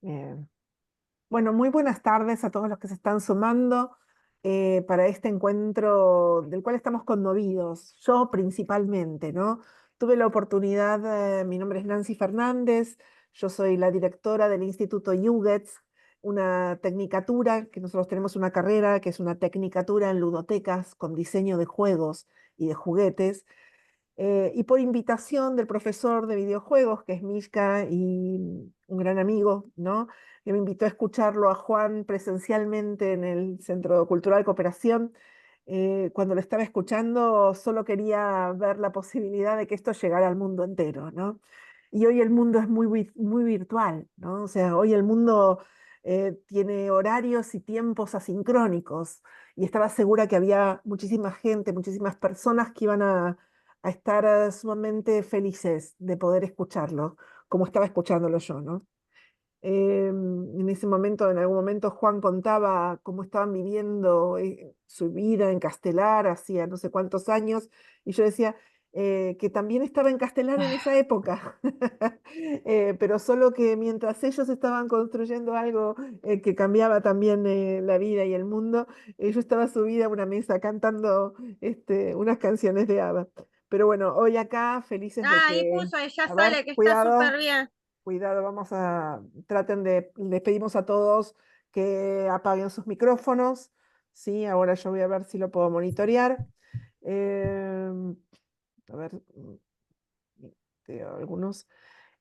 Eh, bueno, muy buenas tardes a todos los que se están sumando para este encuentro del cual estamos conmovidos, yo principalmente, ¿no? Tuve la oportunidad, mi nombre es Nancy Fernández, yo soy la directora del Instituto UGETS, una tecnicatura, que nosotros tenemos una carrera que es una tecnicatura en ludotecas con diseño de juegos y de juguetes. Y por invitación del profesor de videojuegos, que es Mishka y un gran amigo, ¿no? Que me invitó a escucharlo a Juan presencialmente en el Centro Cultural Cooperación. Cuando lo estaba escuchando, solo quería ver la posibilidad de que esto llegara al mundo entero, ¿no? Y hoy el mundo es muy virtual, ¿no? O sea, hoy el mundo tiene horarios y tiempos asincrónicos. Y estaba segura que había muchísima gente, muchísimas personas que iban a estar sumamente felices de poder escucharlo, como estaba escuchándolo yo, ¿no? En ese momento, en algún momento, Juan contaba cómo estaban viviendo su vida en Castelar hacía no sé cuántos años, y yo decía que también estaba en Castelar en esa época, pero solo que mientras ellos estaban construyendo algo que cambiaba también la vida y el mundo, yo estaba subida a una mesa cantando unas canciones de ABBA. Pero bueno, hoy acá felices de Ah, ahí que, puso, ella a ver, sale, que está súper cuidado. bien. Cuidado, les pedimos a todos que apaguen sus micrófonos. Sí, ahora yo voy a ver si lo puedo monitorear. A ver, algunos.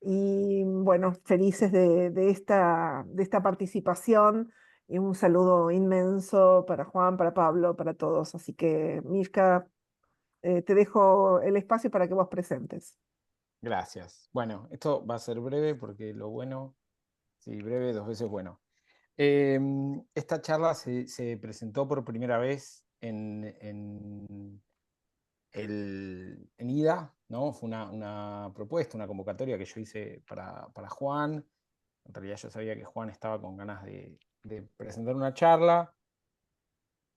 Y bueno, felices de esta participación y un saludo inmenso para Juan, para Pablo, para todos. Así que, Mishka, te dejo el espacio para que vos presentes. Gracias. Bueno, esto va a ser breve porque lo bueno, sí, breve dos veces bueno. Esta charla se presentó por primera vez en IDA, ¿no? Fue una propuesta, una convocatoria que yo hice para Juan. En realidad yo sabía que Juan estaba con ganas de presentar una charla.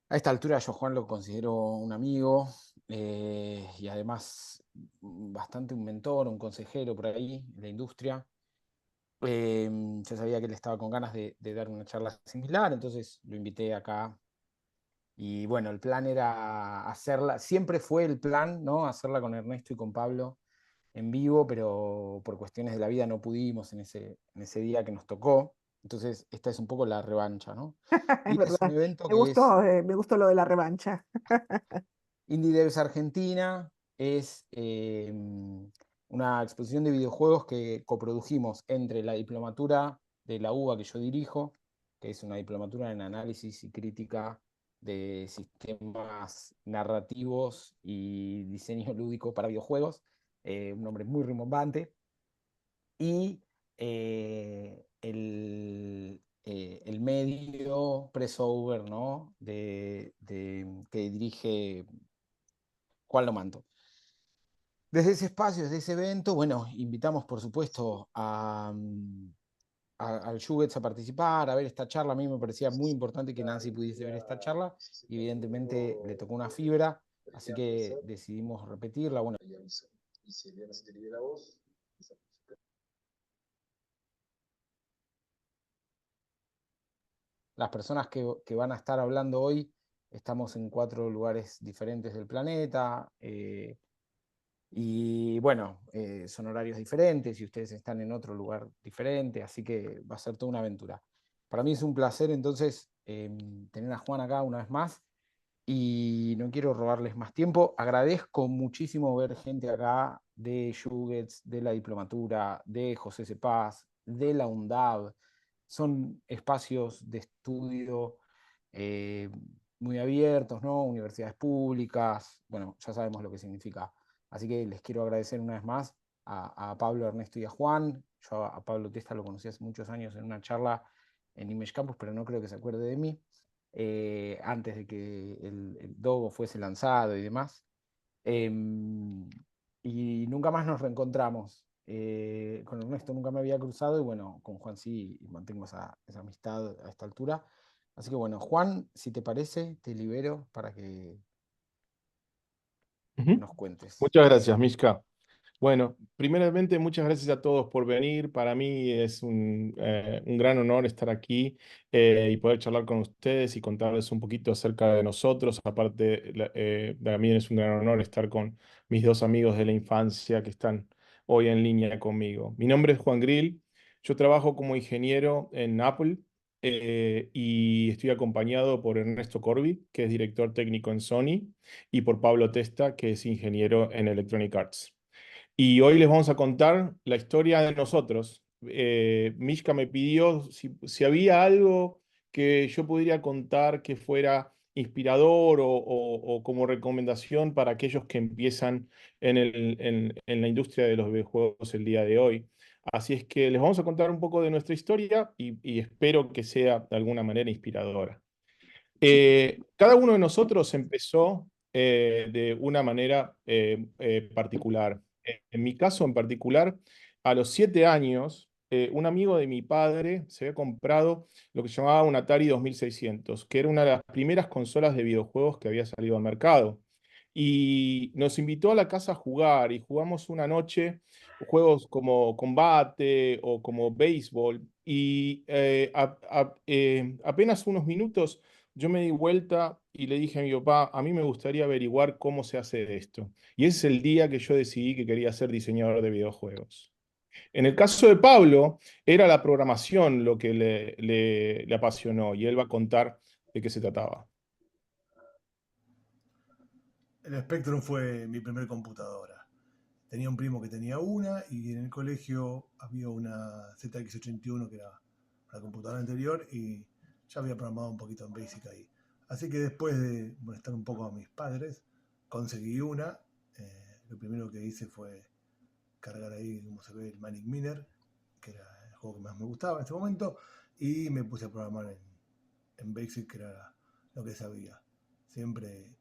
A esta altura yo Juan lo considero un amigo y además bastante un mentor, un consejero por ahí en la industria. Yo sabía que él estaba con ganas de dar una charla similar, entonces lo invité acá. Y bueno, el plan era hacerla, siempre fue el plan, ¿no? Hacerla con Ernesto y con Pablo en vivo, pero por cuestiones de la vida no pudimos en ese día que nos tocó. Entonces, esta es un poco la revancha, ¿no? Es Y es un verdad, evento que es me gustó lo de la revancha. Indie Devs Argentina, es una exposición de videojuegos que coprodujimos entre la diplomatura de la UBA que yo dirijo, que es una diplomatura en análisis y crítica de sistemas narrativos y diseño lúdico para videojuegos, un nombre muy rimbombante, y el medio Pressover, ¿no? Que dirige Juan Lomanto. Desde ese espacio, desde ese evento, bueno, invitamos por supuesto al Jugets a participar, a ver esta charla. A mí me parecía muy importante que Nancy pudiese ver esta charla y evidentemente le tocó una fibra, así que decidimos repetirla. Bueno, las personas que van a estar hablando hoy, estamos en 4 lugares diferentes del planeta. Y bueno, son horarios diferentes y ustedes están en otro lugar diferente, así que va a ser toda una aventura. Para mí es un placer entonces tener a Juan acá una vez más y no quiero robarles más tiempo. Agradezco muchísimo ver gente acá de Jugets, de la Diplomatura, de José Cepaz, de la UNDAV. Son espacios de estudio eh, muy abiertos, ¿no? Universidades públicas, bueno, ya sabemos lo que significa. Así que les quiero agradecer una vez más a Pablo, Ernesto y a Juan. Yo a Pablo Testa lo conocí hace muchos años en una charla en Image Campus, pero no creo que se acuerde de mí, antes de que el Dogo fuese lanzado y demás. Eh, y nunca más nos reencontramos. Con Ernesto nunca me había cruzado y bueno, con Juan sí y mantengo esa amistad a esta altura. Así que bueno, Juan, si te parece, te libero para que Ujú. nos cuentes. Muchas gracias, Mishka. Bueno, primeramente muchas gracias a todos por venir. Para mí es un gran honor estar aquí y poder charlar con ustedes y contarles un poquito acerca de nosotros. Aparte, también es un gran honor estar con mis dos amigos de la infancia que están hoy en línea conmigo. Mi nombre es Juan Grill. Yo trabajo como ingeniero en Apple y estoy acompañado por Ernesto Corbi, que es director técnico en Sony, y por Pablo Testa, que es ingeniero en Electronic Arts. Y hoy les vamos a contar la historia de nosotros. Mishka me pidió si había algo que yo pudiera contar que fuera inspirador o como recomendación para aquellos que empiezan en la industria de los videojuegos el día de hoy. Así es que les vamos a contar un poco de nuestra historia y espero que sea de alguna manera inspiradora. Cada uno de nosotros empezó de una manera particular. En mi caso en particular, a los 7 años, un amigo de mi padre se había comprado lo que se llamaba un Atari 2600, que era una de las primeras consolas de videojuegos que había salido al mercado. Y nos invitó a la casa a jugar y jugamos una noche juegos como combate o como béisbol. Y apenas unos minutos yo me di vuelta y le dije a mi papá, a mí me gustaría averiguar cómo se hace esto. Y ese es el día que yo decidí que quería ser diseñador de videojuegos. En el caso de Pablo, era la programación lo que le apasionó y él va a contar de qué se trataba. El Spectrum fue mi primer computadora. Tenía un primo que tenía una y en el colegio había una ZX81 que era la computadora anterior y ya había programado un poquito en Basic ahí. Así que después de molestar un poco a mis padres, conseguí una. Lo primero que hice fue cargar ahí, como se ve, el Manic Miner, que era el juego que más me gustaba en ese momento, y me puse a programar en Basic, que era lo que sabía. Siempre,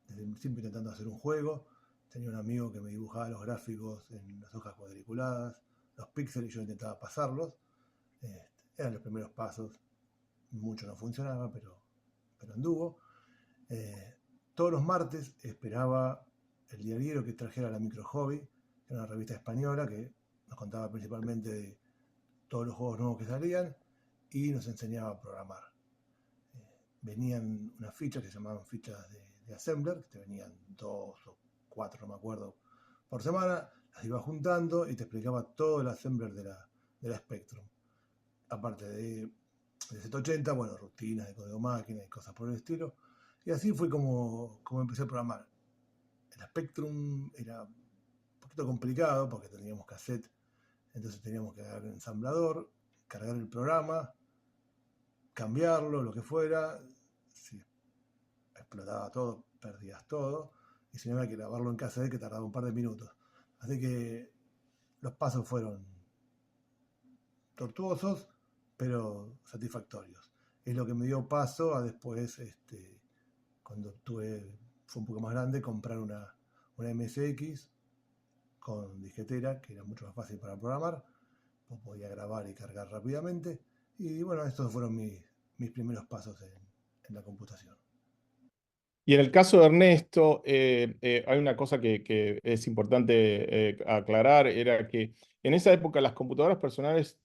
siempre intentando hacer un juego. Tenía un amigo que me dibujaba los gráficos en las hojas cuadriculadas, los píxeles, y yo intentaba pasarlos. Eran los primeros pasos. Mucho no funcionaba, pero anduvo. Eh, Todos los martes esperaba el diario que trajera la Micro Hobby, que era una revista española que nos contaba principalmente de todos los juegos nuevos que salían y nos enseñaba a programar. Venían unas fichas que se llamaban fichas de Assembler, que te venían 2 o 4, no me acuerdo, por semana, las iba juntando y te explicaba todo el Assembler de la Spectrum. Aparte de Z80, bueno, rutinas de código máquina y cosas por el estilo. Y así fue como empecé a programar. El Spectrum era un poquito complicado porque teníamos cassette, entonces teníamos que agarrar el ensamblador, cargar el programa, cambiarlo, lo que fuera. Si explotaba todo, perdías todo. Y si no, había que grabarlo en cassette, que tardaba un par de minutos. Así que los pasos fueron tortuosos, pero satisfactorios. Es lo que me dio paso a después, cuando fue un poco más grande, comprar una MSX con disquetera, que era mucho más fácil para programar, podía grabar y cargar rápidamente. Y bueno, estos fueron mis primeros pasos en la computación. Y en el caso de Ernesto, hay una cosa que es importante aclarar, era que en esa época las computadoras personales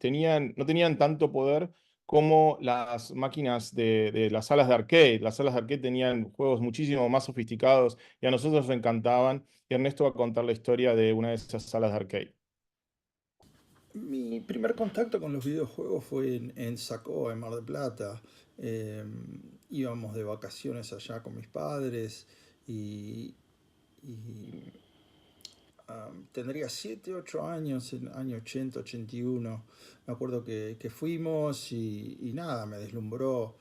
no tenían tanto poder como las máquinas de las salas de arcade. Las salas de arcade tenían juegos muchísimo más sofisticados y a nosotros nos encantaban. Y Ernesto va a contar la historia de una de esas salas de arcade. Mi primer contacto con los videojuegos fue en Sacó, en Mar del Plata. Eh, Íbamos de vacaciones allá con mis padres y tendría 7 8 años, en el año 80 81. Me acuerdo que fuimos y nada, me deslumbró.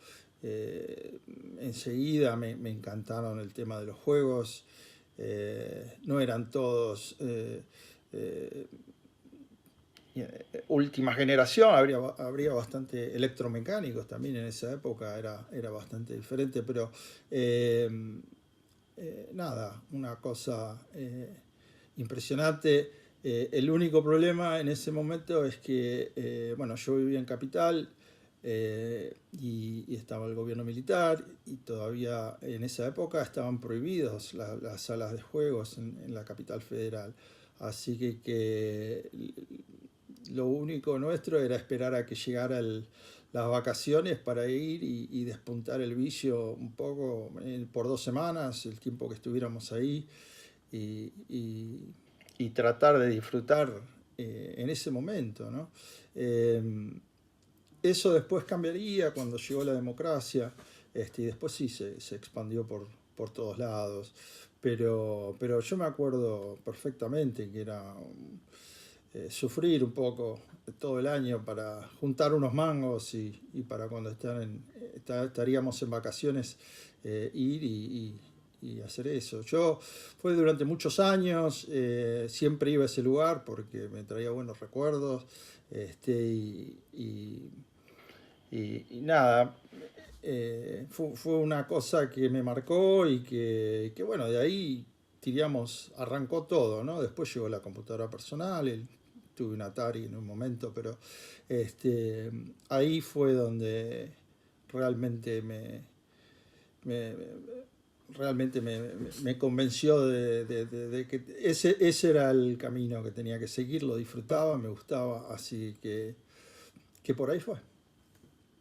Enseguida me encantaron el tema de los juegos. No eran todos última generación, habría bastante electromecánicos también en esa época, era bastante diferente, pero nada, una cosa impresionante. El único problema en ese momento es que, bueno, yo vivía en Capital y estaba el gobierno militar y todavía en esa época estaban prohibidos las salas de juegos en la capital federal. Así que lo único nuestro era esperar a que llegara las vacaciones para ir y despuntar el vicio un poco por 2 semanas, el tiempo que estuviéramos ahí, y, y- y tratar de disfrutar en ese momento, ¿no? Eso después cambiaría cuando llegó la democracia, y después sí se expandió por todos lados. Pero yo me acuerdo perfectamente que era sufrir un poco todo el año para juntar unos mangos y para cuando estaríamos en vacaciones ir y hacer eso. Yo fue durante muchos años, siempre iba a ese lugar porque me traía buenos recuerdos, y nada, fue una cosa que me marcó y que bueno, de ahí, diríamos, arrancó todo, ¿no? Después llegó la computadora personal, tuve un Atari en un momento, pero ahí fue donde realmente me- realmente me convenció de que ese era el camino que tenía que seguir, lo disfrutaba, me gustaba, así que por ahí fue.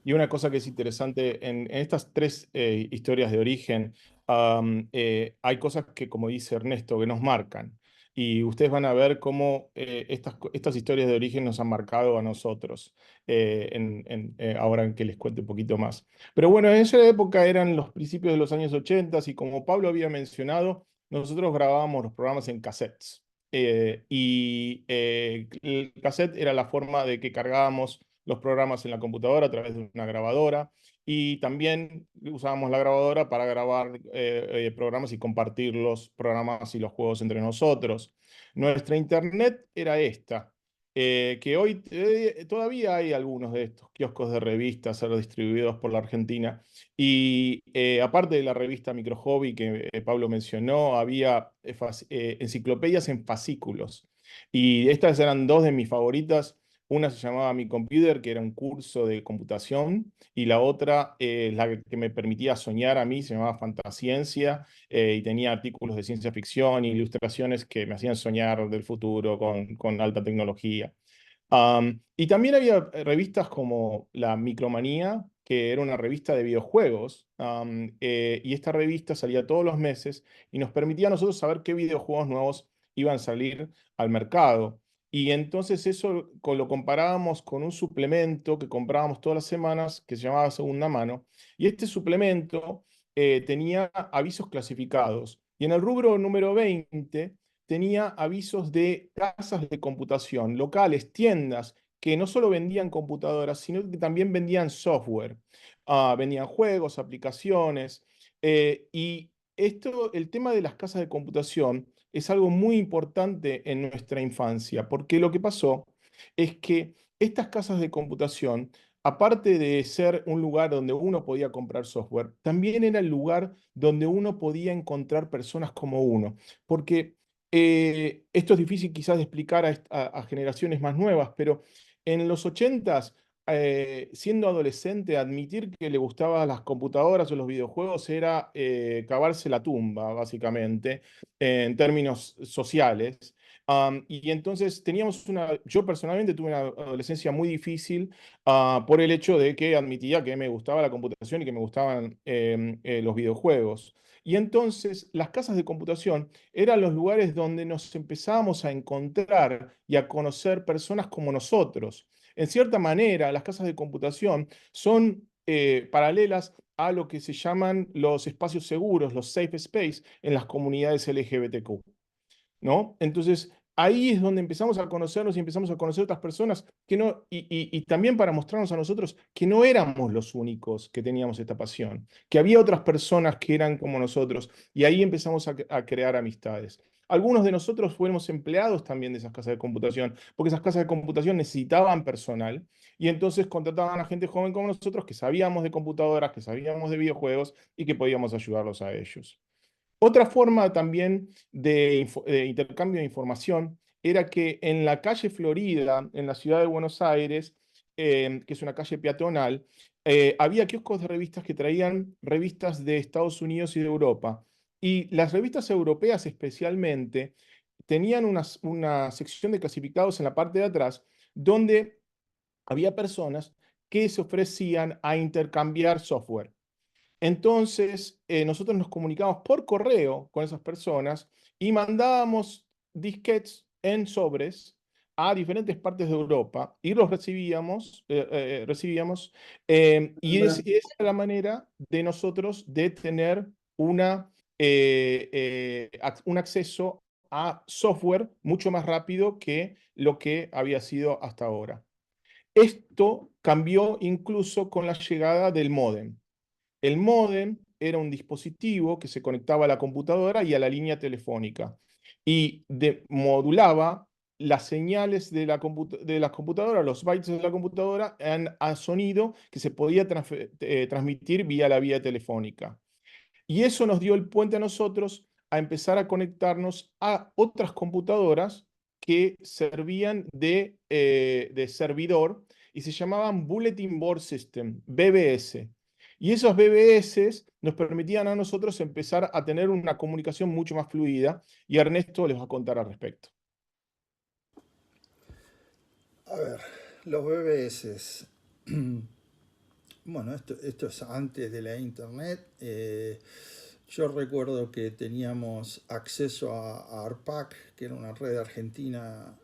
Y una cosa que es interesante en estas tres historias de origen, hay cosas que, como dice Ernesto, que nos marcan. Y ustedes van a ver cómo estas historias de origen nos han marcado a nosotros, ahora en que les cuente un poquito más. Pero bueno, en esa época eran los principios de los años 80 y como Pablo había mencionado, nosotros grabábamos los programas en cassettes. El cassette era la forma de que cargábamos los programas en la computadora a través de una grabadora y también usábamos la grabadora para grabar programas y compartir los programas y los juegos entre nosotros. Nuestra internet era esta, que hoy todavía hay algunos de estos kioscos de revistas distribuidos por la Argentina. Y aparte de la revista Micro Hobby que Pablo mencionó, había enciclopedias en fascículos. Y estas eran dos de mis favoritas. Una se llamaba Mi Computer, que era un curso de computación, y la otra, la que me permitía soñar a mí, se llamaba Fantasciencia, y tenía artículos de ciencia ficción e ilustraciones que me hacían soñar del futuro con alta tecnología. Y también había revistas como la Micromanía, que era una revista de videojuegos, y esta revista salía todos los meses y nos permitía a nosotros saber qué videojuegos nuevos iban a salir al mercado. Y entonces eso lo comparábamos con un suplemento que comprábamos todas las semanas que se llamaba Segunda Mano. Y este suplemento tenía avisos clasificados. Y en el rubro número 20 tenía avisos de casas de computación, locales, tiendas que no solo vendían computadoras, sino que también vendían software. Vendían juegos, aplicaciones. Y el tema de las casas de computación es algo muy importante en nuestra infancia, porque lo que pasó es que estas casas de computación, aparte de ser un lugar donde uno podía comprar software, también era el lugar donde uno podía encontrar personas como uno. Porque esto es difícil quizás de explicar a generaciones más nuevas, pero en los 80s, siendo adolescente, admitir que le gustaban las computadoras o los videojuegos era cavarse la tumba, básicamente, en términos sociales. Y entonces yo personalmente tuve una adolescencia muy difícil por el hecho de que admitía que me gustaba la computación y que me gustaban los videojuegos. Y entonces las casas de computación eran los lugares donde nos empezábamos a encontrar y a conocer personas como nosotros. En cierta manera, las casas de computación son paralelas a lo que se llaman los espacios seguros, los safe space, en las comunidades LGBTQ. ¿No? Entonces, ahí es donde empezamos a conocernos y empezamos a conocer otras personas que no, y también para mostrarnos a nosotros que no éramos los únicos que teníamos esta pasión, que había otras personas que eran como nosotros, y ahí empezamos a crear amistades. Algunos de nosotros fuimos empleados también de esas casas de computación, porque esas casas de computación necesitaban personal, y entonces contrataban a gente joven como nosotros que sabíamos de computadoras, que sabíamos de videojuegos y que podíamos ayudarlos a ellos. Otra forma también de intercambio de información era que en la calle Florida, en la ciudad de Buenos Aires, que es una calle peatonal, había kioscos de revistas que traían revistas de Estados Unidos y de Europa. Y las revistas europeas especialmente tenían una sección de clasificados en la parte de atrás donde había personas que se ofrecían a intercambiar software. Entonces, nosotros nos comunicábamos por correo con esas personas y mandábamos disquetes en sobres a diferentes partes de Europa y los recibíamos y esa es la manera de nosotros de tener un acceso a software mucho más rápido que lo que había sido hasta ahora. Esto cambió incluso con la llegada del módem. El módem era un dispositivo que se conectaba a la computadora y a la línea telefónica y modulaba las señales de la computadora, los bytes de la computadora, a sonido que se podía transmitir vía la vía telefónica. Y eso nos dio el puente a nosotros a empezar a conectarnos a otras computadoras que servían de servidor y se llamaban Bulletin Board System, BBS. Y esos BBS nos permitían a nosotros empezar a tener una comunicación mucho más fluida y Ernesto les va a contar al respecto. A ver, los BBS. Bueno, esto es antes de la internet. Yo recuerdo que teníamos acceso a ARPAC, que era una red argentina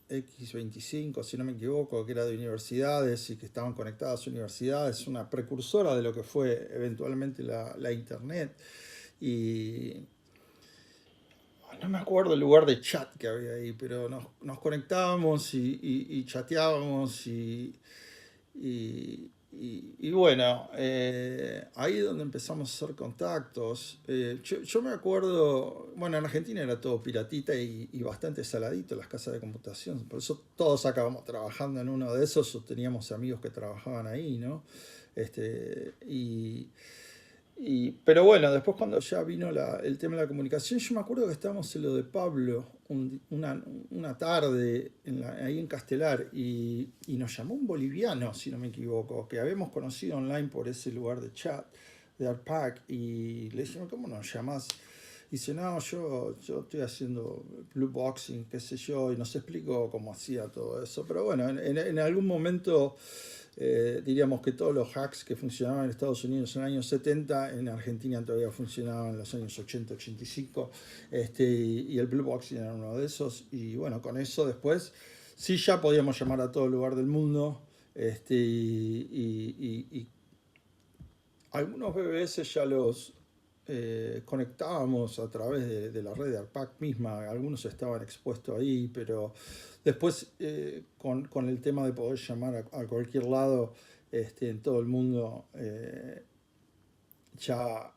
X25, si no me equivoco, que era de universidades y que estaban conectadas a universidades, una precursora de lo que fue eventualmente la internet. Y no me acuerdo el lugar de chat que había ahí, pero nos conectábamos y chateábamos y bueno, ahí es donde empezamos a hacer contactos. Yo me acuerdo, bueno, en Argentina era todo piratita y bastante saladito las casas de computación, por eso todos acabamos trabajando en uno de esos o teníamos amigos que trabajaban ahí, ¿no? Pero bueno, después cuando ya vino el tema de la comunicación, yo me acuerdo que estábamos en lo de Pablo una tarde ahí en Castelar y nos llamó un boliviano, si no me equivoco, que habíamos conocido online por ese lugar de chat, de ARPAC, y le dijimos, ¿cómo nos llamás? Y dice, no, yo estoy haciendo blue boxing, qué sé yo, y nos explicó cómo hacía todo eso. Pero bueno, en algún momento diríamos que todos los hacks que funcionaban en Estados Unidos en los años 70, en Argentina todavía funcionaban en los años 80, 85, y el blue boxing era uno de esos. Y bueno, con eso después sí ya podíamos llamar a todo lugar del mundo, y algunos BBS ya los conectábamos a través de la red de ARPAC misma, algunos estaban expuestos ahí, pero después con el tema de poder llamar a cualquier lado en todo el mundo, ya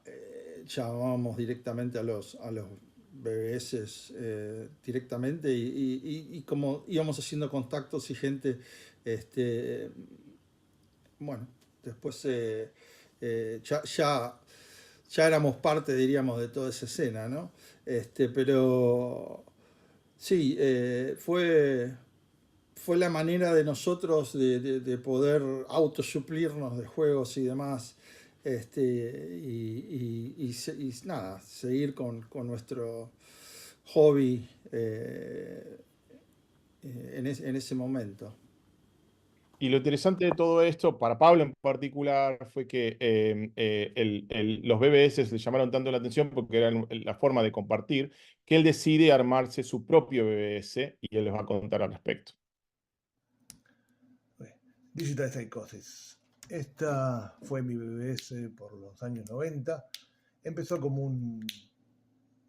llamábamos directamente a los BBS directamente y como íbamos haciendo contactos y gente, bueno, después ya éramos parte, diríamos, de toda esa escena, ¿no? Pero sí, fue la manera de nosotros de poder autosuplirnos de juegos y demás, y nada, seguir con nuestro hobby en ese momento. Y lo interesante de todo esto, para Pablo en particular, fue que los BBS le llamaron tanto la atención porque eran la forma de compartir, que él decide armarse su propio BBS y él les va a contar al respecto. Digital Psychosis. Esta fue mi BBS por los años 90. Empezó como una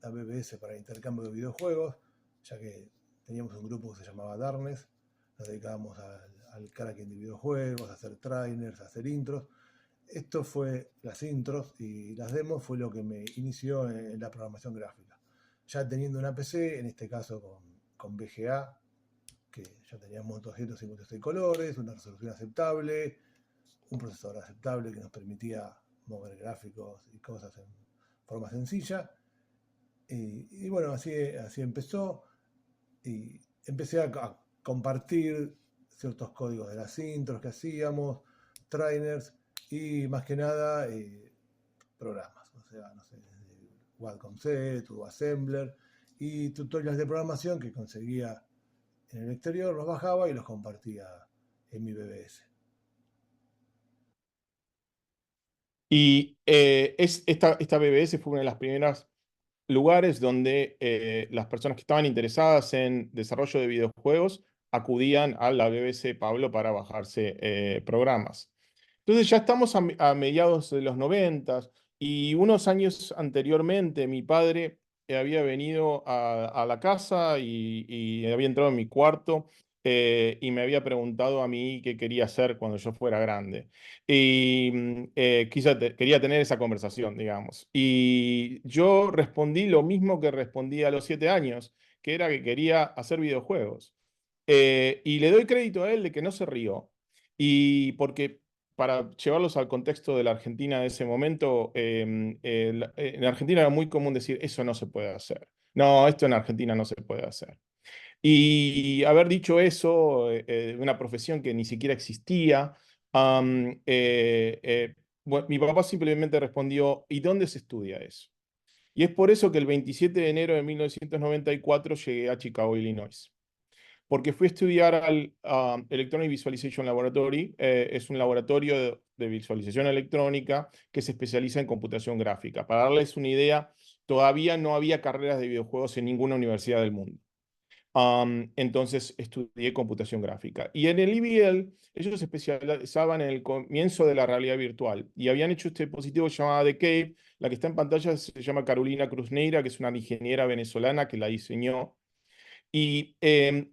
BBS para intercambio de videojuegos, ya que teníamos un grupo que se llamaba Darkness. Nos dedicábamos al cracking de videojuegos, a hacer trailers, a hacer intros. Esto fue las intros y las demos fue lo que me inició en la programación gráfica. Ya teniendo una PC, en este caso con VGA, que ya teníamos 256 colores, una resolución aceptable, un procesador aceptable que nos permitía mover gráficos y cosas en forma sencilla. Y bueno, así empezó. Y empecé a compartir ciertos códigos de las intros que hacíamos, trainers y más que nada programas, o sea, no sé, desde Wacom Set o Assembler, y tutoriales de programación que conseguía en el exterior, los bajaba y los compartía en mi BBS. Y esta BBS fue una de las primeras lugares donde las personas que estaban interesadas en desarrollo de videojuegos acudían a la BBC Pablo para bajarse programas. Entonces ya estamos a mediados de los 90 y unos años anteriormente mi padre había venido a la casa y había entrado en mi cuarto y me había preguntado a mí qué quería hacer cuando yo fuera grande. Y quería tener esa conversación, digamos. Y yo respondí lo mismo que respondí a los 7 años, que era que quería hacer videojuegos. Y le doy crédito a él de que no se rió. Y porque para llevarlos al contexto de la Argentina de ese momento, en Argentina era muy común decir, eso no se puede hacer. No, esto en Argentina no se puede hacer. Y haber dicho eso, una profesión que ni siquiera existía, bueno, mi papá simplemente respondió, ¿y dónde se estudia eso? Y es por eso que el 27 de enero de 1994 llegué a Chicago, Illinois. Porque fui a estudiar al Electronic Visualization Laboratory. Es un laboratorio de visualización electrónica que se especializa en computación gráfica. Para darles una idea, todavía no había carreras de videojuegos en ninguna universidad del mundo. Entonces estudié computación gráfica. Y en el EVL, ellos se especializaban en el comienzo de la realidad virtual. Y habían hecho este dispositivo llamado The Cave. La que está en pantalla se llama Carolina Cruzneira, que es una ingeniera venezolana que la diseñó. Y Cave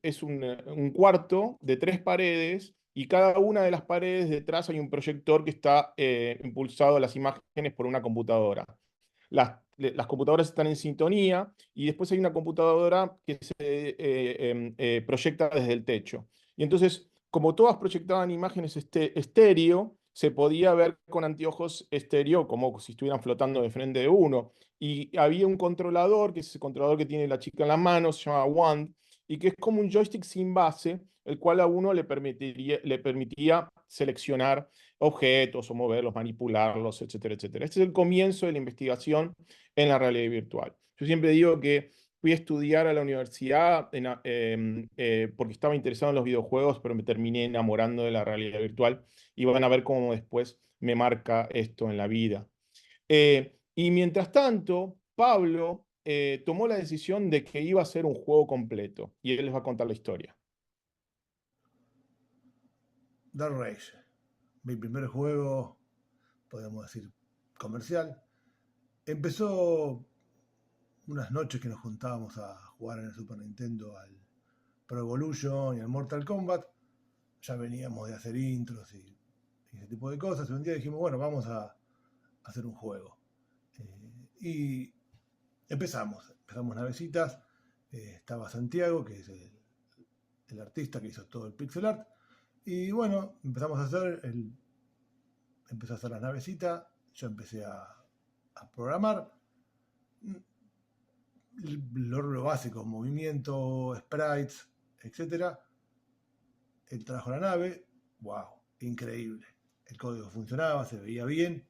es un cuarto de 3 paredes. Y cada una de las paredes detrás hay un proyector que está impulsado a las imágenes por una computadora. Las computadoras están en sintonía y después hay una computadora que se proyecta desde el techo. Y entonces, como todas proyectaban imágenes estéreo, se podía ver con anteojos estéreo como si estuvieran flotando de frente de uno. Y había un controlador, que es ese controlador que tiene la chica en la mano, se llama Wand, y que es como un joystick sin base, el cual a uno le permitía seleccionar objetos o moverlos, manipularlos, etcétera, etcétera. Este es el comienzo de la investigación en la realidad virtual. Yo siempre digo que fui a estudiar a la universidad porque estaba interesado en los videojuegos, pero me terminé enamorando de la realidad virtual y van a ver cómo después me marca esto en la vida. Y mientras tanto, Pablo tomó la decisión de que iba a hacer un juego completo y él les va a contar la historia. Dark Rage, mi primer juego, podemos decir, comercial. Empezó unas noches que nos juntábamos a jugar en el Super Nintendo al Pro Evolution y al Mortal Kombat. Ya veníamos de hacer intros y ese tipo de cosas. Y un día dijimos, bueno, vamos a hacer un juego. Y empezamos navecitas. Estaba Santiago, que es el artista que hizo todo el pixel art. Y bueno, empezamos a hacer empezó a hacer la navecita. Yo empecé a programar lo básico, movimiento, sprites, etcétera. Él trajo la nave, wow, increíble. El código funcionaba, se veía bien.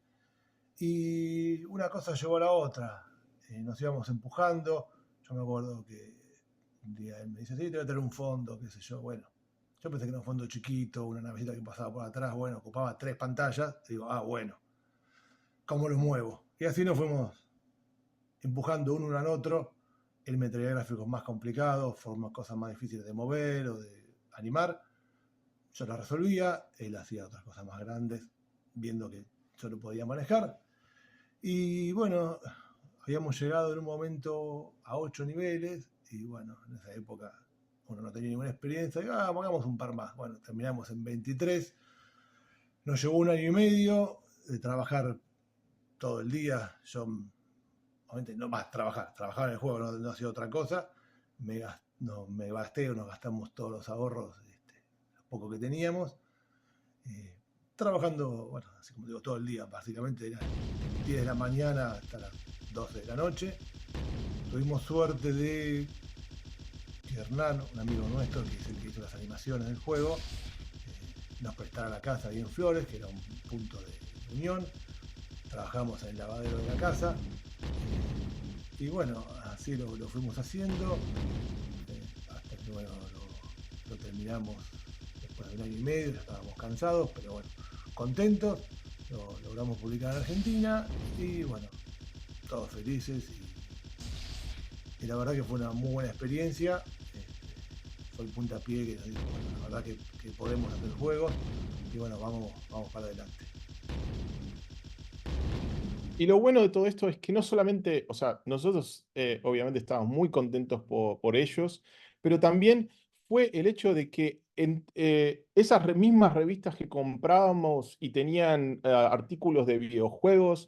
Y una cosa llevó a la otra. Nos íbamos empujando. Yo me acuerdo que un día él me dice, sí, te voy a traer un fondo, qué sé yo. Bueno, yo pensé que era un fondo chiquito, una navecita que pasaba por atrás, bueno, ocupaba 3 pantallas. Digo, bueno, ¿cómo lo muevo? Y así nos fuimos empujando uno al otro. Él me traía gráficos más complicados, cosas más difíciles de mover o de animar. Yo las resolvía, él hacía otras cosas más grandes, viendo que yo lo podía manejar. Y bueno, habíamos llegado en un momento a 8 niveles, y bueno, en esa época uno no tenía ninguna experiencia, y hagamos un par más. Bueno, terminamos en 23. Nos llevó 1 año y medio de trabajar todo el día. Yo, obviamente, no más trabajar en el juego, no hacía otra cosa. Me gasté o nos gastamos todos los ahorros, lo poco que teníamos. Trabajando, bueno, así como digo, todo el día, básicamente era 10 de la mañana hasta las 12 de la noche. Tuvimos suerte de que Hernán, un amigo nuestro, que es el que hizo las animaciones del juego, nos prestara la casa ahí en Flores, que era un punto de unión. Trabajamos en el lavadero de la casa Y bueno, así lo fuimos haciendo, hasta que bueno, lo terminamos después de 1 año y medio, ya estábamos cansados, pero bueno, contentos, lo logramos publicar en Argentina y bueno, todos felices y la verdad que fue una muy buena experiencia. Fue el puntapié que nos dijo, bueno, la verdad que podemos hacer juegos y bueno, vamos para adelante. Y lo bueno de todo esto es que no solamente, o sea, nosotros obviamente estábamos muy contentos por ellos, pero también fue el hecho de que esas mismas revistas que comprábamos y tenían artículos de videojuegos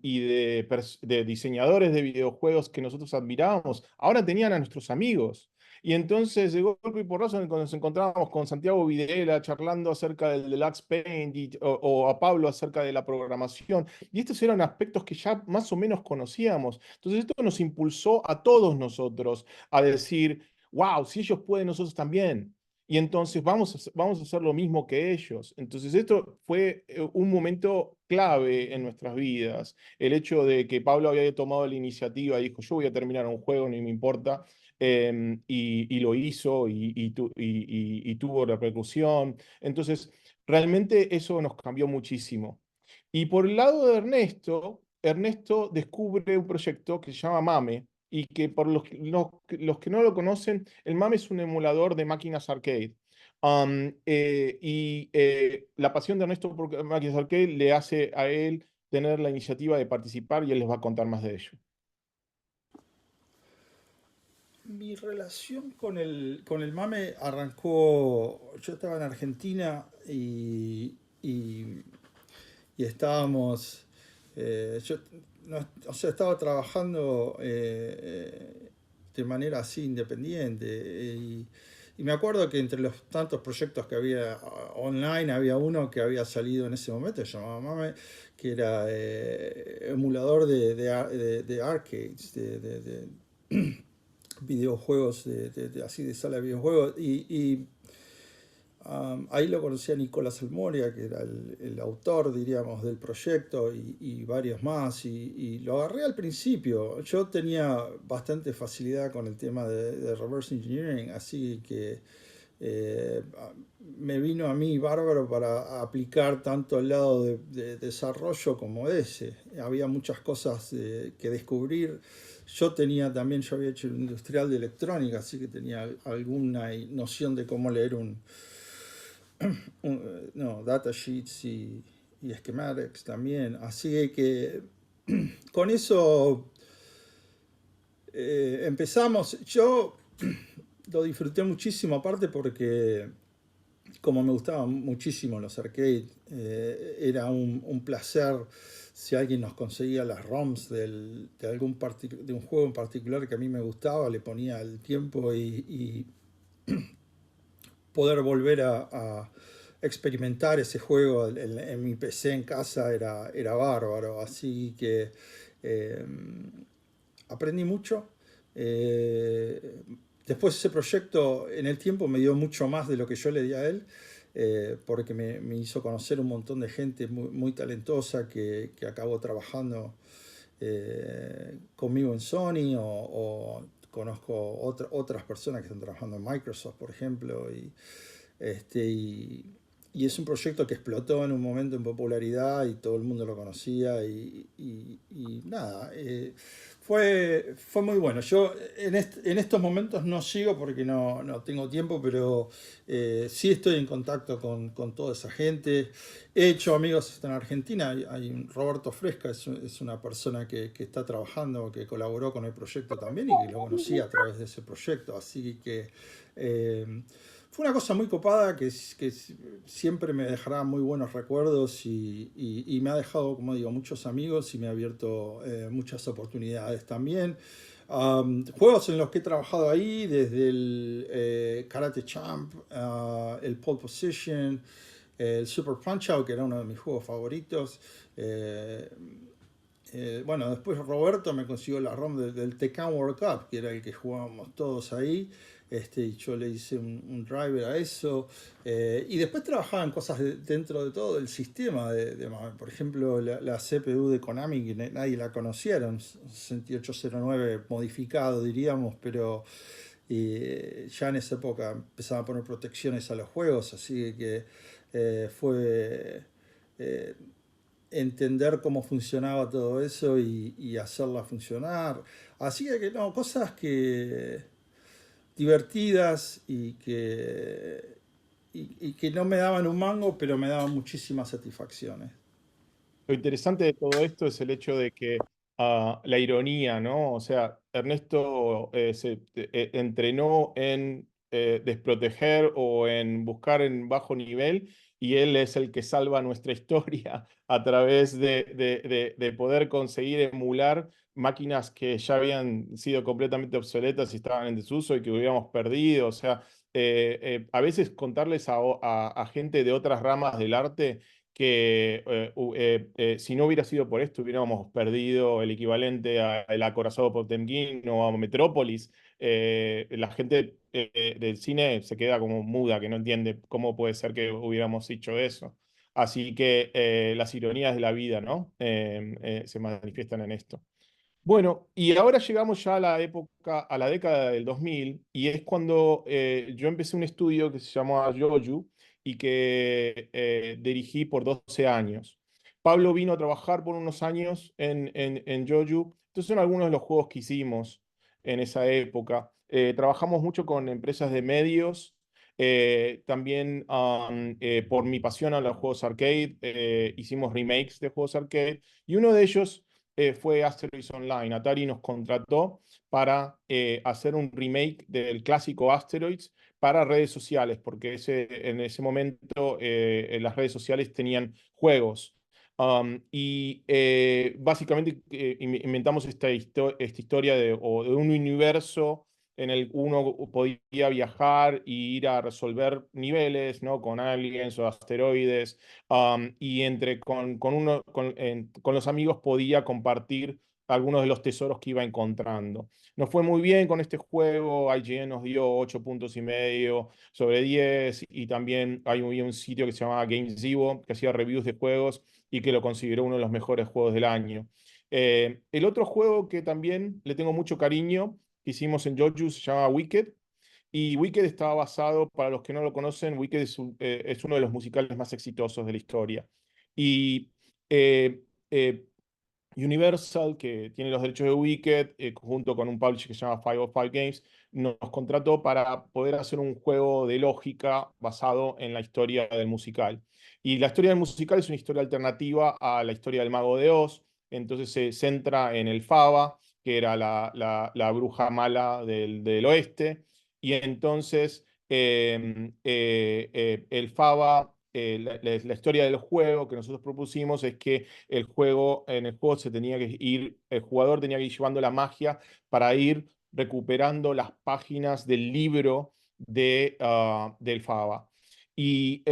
y de diseñadores de videojuegos que nosotros admirábamos, ahora tenían a nuestros amigos. Y entonces, de golpe y porrazo, cuando nos encontrábamos con Santiago Videla charlando acerca del Deluxe Paint o a Pablo acerca de la programación. Y estos eran aspectos que ya más o menos conocíamos. Entonces esto nos impulsó a todos nosotros a decir, wow, si ellos pueden, nosotros también. Y entonces vamos a hacer lo mismo que ellos. Entonces esto fue un momento clave en nuestras vidas. El hecho de que Pablo había tomado la iniciativa y dijo, yo voy a terminar un juego, no me importa. Y lo hizo y tuvo repercusión. Entonces, realmente eso nos cambió muchísimo. Y por el lado de Ernesto, Ernesto descubre un proyecto que se llama MAME y que por los que no lo conocen, el MAME es un emulador de máquinas arcade. La pasión de Ernesto por máquinas arcade le hace a él tener la iniciativa de participar y él les va a contar más de ello. Mi relación con el mame arrancó, yo estaba en Argentina y estábamos, yo o sea, estaba trabajando de manera así independiente y me acuerdo que entre los tantos proyectos que había online había uno que había salido en ese momento, se llamaba Mame, que era emulador de arcades, de videojuegos, así de sala de videojuegos. Ahí lo conocí a Nicolás Almoria, que era el autor, diríamos, del proyecto y varios más. Y lo agarré al principio. Yo tenía bastante facilidad con el tema de reverse engineering, así que me vino a mí bárbaro para aplicar tanto el lado de desarrollo como ese. Había muchas cosas que descubrir. Yo había hecho el industrial de electrónica, así que tenía alguna noción de cómo leer datasheets y schematics también. Así que con eso empezamos. Yo lo disfruté muchísimo, aparte porque como me gustaban muchísimo los arcades, era un placer si alguien nos conseguía las ROMs de un juego en particular que a mí me gustaba, le ponía el tiempo y poder volver a experimentar ese juego en mi PC en casa era bárbaro. Así que aprendí mucho. Después ese proyecto en el tiempo me dio mucho más de lo que yo le di a él, porque me hizo conocer un montón de gente muy, muy talentosa que acabó trabajando conmigo en Sony o conozco otras personas que están trabajando en Microsoft, por ejemplo, y es un proyecto que explotó en un momento en popularidad y todo el mundo lo conocía y nada, fue muy bueno. Yo en estos momentos no sigo porque no tengo tiempo, pero sí estoy en contacto con toda esa gente. He hecho amigos en Argentina. Hay Roberto Fresca, es una persona que está trabajando, que colaboró con el proyecto también y que lo conocí a través de ese proyecto. Así que fue una cosa muy copada que siempre me dejará muy buenos recuerdos y me ha dejado, como digo, muchos amigos y me ha abierto muchas oportunidades también. Juegos en los que he trabajado ahí, desde el Karate Champ, el Pole Position, el Super Punch-Out, que era uno de mis juegos favoritos. Bueno, después Roberto me consiguió la ROM del Tekken World Cup, que era el que jugábamos todos ahí. y yo le hice un driver a eso. Y después trabajaba en cosas dentro de todo el sistema. Por ejemplo, la CPU de Konami, que nadie la conocía, era un 6809 modificado, diríamos, pero ya en esa época empezaba a poner protecciones a los juegos, así que fue eh, entender cómo funcionaba todo eso y hacerla funcionar. Así que no, cosas que divertidas y que no me daban un mango, pero me daban muchísimas satisfacciones. Lo interesante de todo esto es el hecho de que la ironía, ¿no? O sea, Ernesto se entrenó en desproteger o en buscar en bajo nivel y él es el que salva nuestra historia a través de poder conseguir emular máquinas que ya habían sido completamente obsoletas y estaban en desuso y que hubiéramos perdido. O sea, a veces contarles a gente de otras ramas del arte que si no hubiera sido por esto hubiéramos perdido el equivalente a El acorazado Potemkin o a Metrópolis. La gente del cine se queda como muda, que no entiende cómo puede ser que hubiéramos hecho eso. Así que las ironías de la vida, ¿no? Se manifiestan en esto. Bueno, y ahora llegamos ya a la época, a la década del 2000, y es cuando yo empecé un estudio que se llamaba Yoju y que dirigí por 12 años. Pablo vino a trabajar por unos años en Yoju. Estos son algunos de los juegos que hicimos en esa época. Trabajamos mucho con empresas de medios, también por mi pasión a los juegos arcade, hicimos remakes de juegos arcade, y uno de ellos fue Asteroids Online. Atari nos contrató para hacer un remake del clásico Asteroids para redes sociales, porque en ese momento las redes sociales tenían juegos. Básicamente inventamos esta historia o de un universo en el que uno podía viajar y ir a resolver niveles, ¿no? Con aliens o asteroides, y con los amigos podía compartir algunos de los tesoros que iba encontrando. Nos fue muy bien con este juego, IGN nos dio 8,5 sobre 10 y también había un sitio que se llamaba GameZivo que hacía reviews de juegos y que lo consideró uno de los mejores juegos del año. El otro juego que también le tengo mucho cariño, que hicimos en Yoju, se llama Wicked. Y Wicked estaba basado, para los que no lo conocen, Wicked es uno de los musicales más exitosos de la historia. Y eh, eh, Universal, que tiene los derechos de Wicked, junto con un publisher que se llama 505 Games, nos contrató para poder hacer un juego de lógica basado en la historia del musical. Y la historia del musical es una historia alternativa a la historia del Mago de Oz, entonces se centra en el Faba, que era la bruja mala del oeste, y entonces el Faba, la historia del juego que nosotros propusimos es que en el juego se tenía que ir, el jugador tenía que ir llevando la magia para ir recuperando las páginas del libro del Faba. Y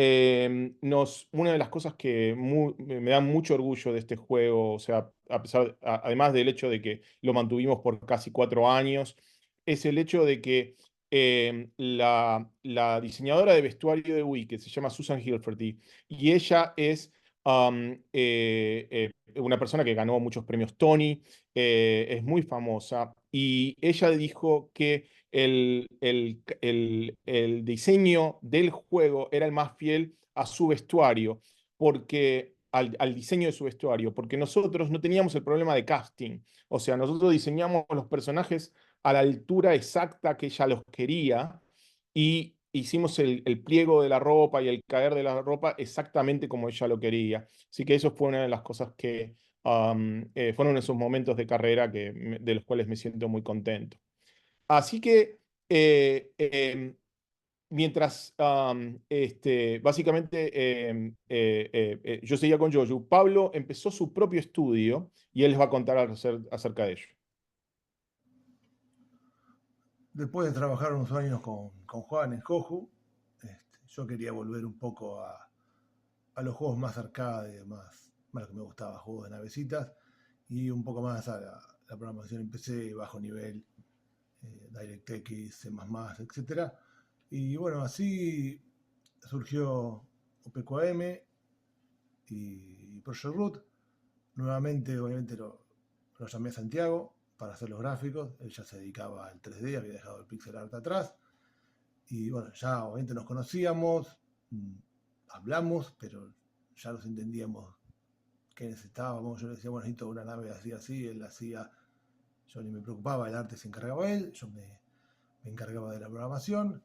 una de las cosas que me da mucho orgullo de este juego, o sea, además del hecho de que lo mantuvimos por casi 4 años, es el hecho de que la diseñadora de vestuario de Wicked se llama Susan Hilferty y ella es una persona que ganó muchos premios Tony, es muy famosa, y ella dijo que el diseño del juego era el más fiel a su vestuario, al diseño de su vestuario, porque nosotros no teníamos el problema de casting, o sea, nosotros diseñamos los personajes a la altura exacta que ella los quería y hicimos el pliego de la ropa y el caer de la ropa exactamente como ella lo quería. Así que eso fue una de las cosas que fueron esos momentos de carrera de los cuales me siento muy contento. Así que mientras básicamente yo seguía con Jojo, Pablo empezó su propio estudio y él les va a contar acerca de ello. Después de trabajar unos años con Juan en Joju, yo quería volver un poco a los juegos más arcade, más lo que me gustaba, juegos de navecitas, y un poco más a la programación en PC bajo nivel, DirectX, C++, etc. Y bueno, así surgió OPQAM y Project Root. Nuevamente, obviamente, lo llamé a Santiago para hacer los gráficos. Él ya se dedicaba al 3D, había dejado el pixel art atrás. Y bueno, ya obviamente nos conocíamos, hablamos, pero ya nos entendíamos qué necesitábamos. Yo le decía, bueno, necesito una nave así, así. Él hacía, yo ni me preocupaba, el arte se encargaba él, yo me encargaba de la programación.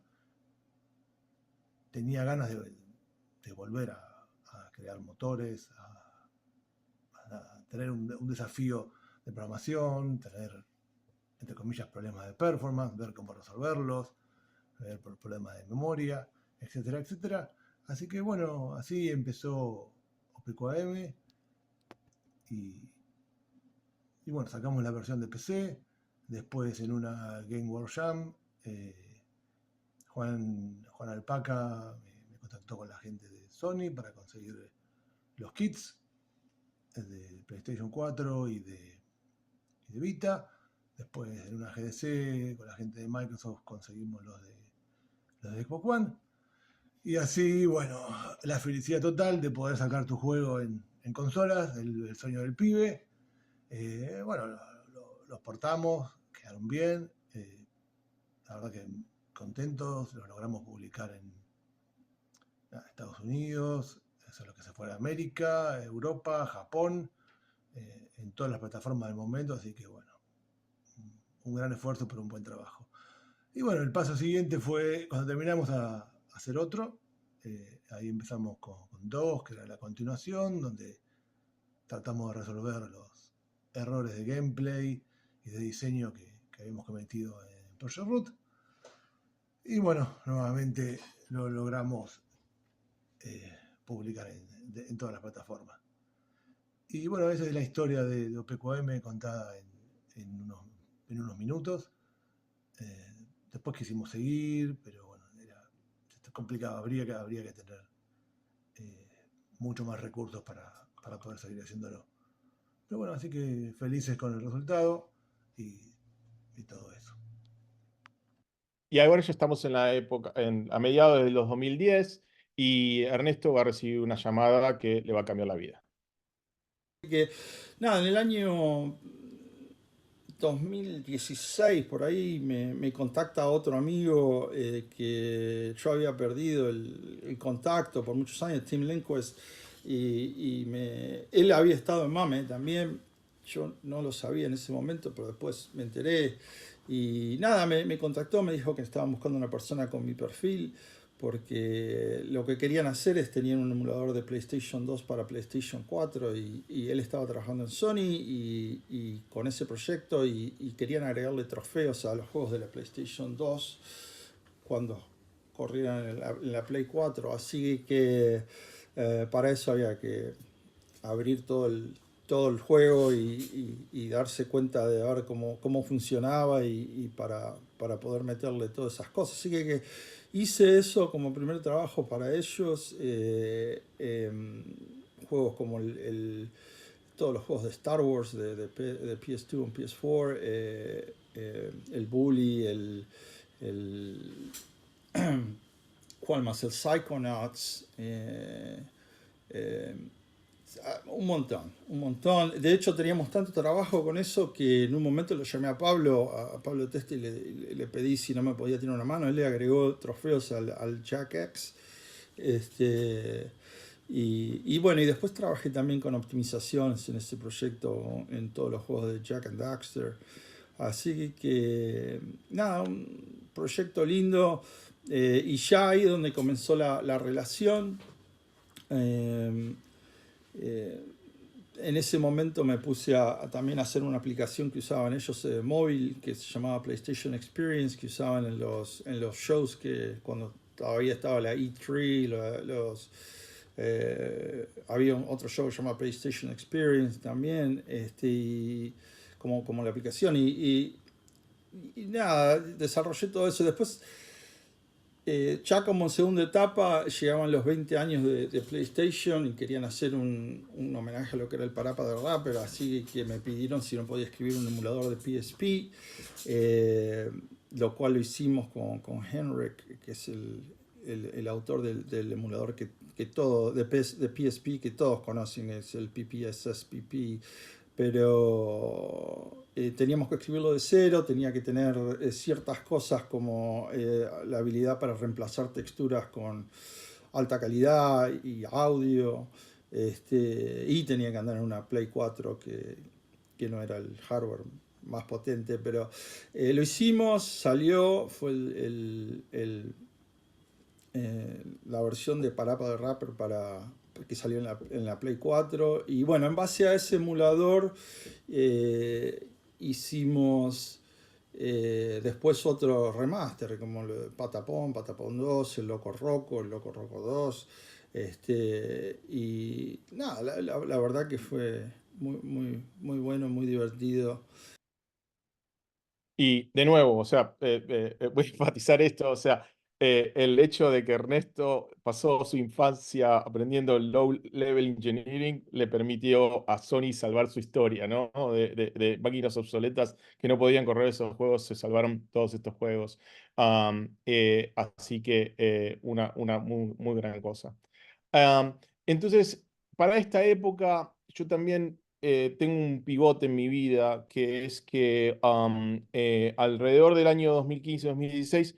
Tenía ganas de volver a crear motores, a tener un desafío de programación, tener, entre comillas, problemas de performance, ver cómo resolverlos, ver problemas de memoria, etcétera, etcétera. Así que bueno, así empezó OPQAM y bueno, sacamos la versión de PC. Después en una Game World Jam, Juan Alpaca me contactó con la gente de Sony para conseguir los kits de PlayStation 4 y de Vita. Después en una GDC con la gente de Microsoft conseguimos los de Xbox One. Y así, bueno, la felicidad total de poder sacar tu juego en consolas, el sueño del pibe. Bueno, los portamos, quedaron bien. La verdad que contentos, los logramos publicar en Estados Unidos, eso es lo que se fue a América, Europa, Japón, en todas las plataformas del momento, así que bueno, un gran esfuerzo por un buen trabajo. Y bueno, el paso siguiente fue cuando terminamos a hacer otro, ahí empezamos con 2, que era la continuación, donde tratamos de resolver los errores de gameplay y de diseño que habíamos cometido en Project Root. Y bueno, nuevamente lo logramos publicar en todas las plataformas. Y bueno, esa es la historia de OPQAM contada en unos minutos. Después quisimos seguir, pero bueno, se complicaba, habría que tener mucho más recursos para poder seguir haciéndolo. Pero bueno, así que felices con el resultado y todo eso. Y ahora ya estamos en la época, a mediados de los 2010, y Ernesto va a recibir una llamada que le va a cambiar la vida. Que, nada, en el año 2016, por ahí, me contacta otro amigo que yo había perdido el contacto por muchos años, Tim Lindquist, y él había estado en MAME también. Yo no lo sabía en ese momento, pero después me enteré. Y nada, me contactó, me dijo que estaban buscando una persona con mi perfil, porque lo que querían hacer es tener un emulador de PlayStation 2 para PlayStation 4 y él estaba trabajando en Sony y con ese proyecto y querían agregarle trofeos a los juegos de la PlayStation 2 cuando corrieran en la Play 4. Así que para eso había que abrir todo el juego y darse cuenta de ver cómo funcionaba y para poder meterle todas esas cosas. Así que hice eso como primer trabajo para ellos. Juegos como todos los juegos de Star Wars de PS2 y PS4, el Bully, ¿cuál más? El Psychonauts. Un montón. De hecho, teníamos tanto trabajo con eso que en un momento lo llamé a Pablo Teste y le pedí si no me podía tirar una mano. Él le agregó trofeos al Jack X. Y bueno, y después trabajé también con optimizaciones en este proyecto en todos los juegos de Jack and Daxter. Así que, nada, un proyecto lindo. Y ya ahí donde comenzó la relación. En ese momento me puse también a hacer una aplicación que usaban ellos móvil, que se llamaba PlayStation Experience, que usaban en los shows que cuando todavía estaba la E3, había otro show llamado PlayStation Experience también, como la aplicación y nada, desarrollé todo eso. Después Ya como segunda etapa llegaban los 20 años de PlayStation y querían hacer un homenaje a lo que era el Parappa the Rapper, así que me pidieron si no podía escribir un emulador de PSP, lo cual lo hicimos con Henrik, que es el autor del emulador que todo, de PSP que todos conocen, es el PPSSPP, pero teníamos que escribirlo de cero, tenía que tener ciertas cosas como la habilidad para reemplazar texturas con alta calidad y audio, y tenía que andar en una Play 4 que no era el hardware más potente, pero lo hicimos, salió, fue la versión de Parappa the Rapper que salió en la Play 4. Y bueno, en base a ese emulador hicimos después otro remaster, como lo de Patapón 2, el Loco Roco 2. Y nada, la verdad que fue muy bueno, muy divertido. Y de nuevo, o sea, voy a enfatizar esto, o sea, el hecho de que Ernesto pasó su infancia aprendiendo low level engineering le permitió a Sony salvar su historia, ¿no? De máquinas obsoletas que no podían correr esos juegos, se salvaron todos estos juegos. Así que una muy gran cosa. Entonces, para esta época, yo también tengo un pivote en mi vida, que es que alrededor del año 2015-2016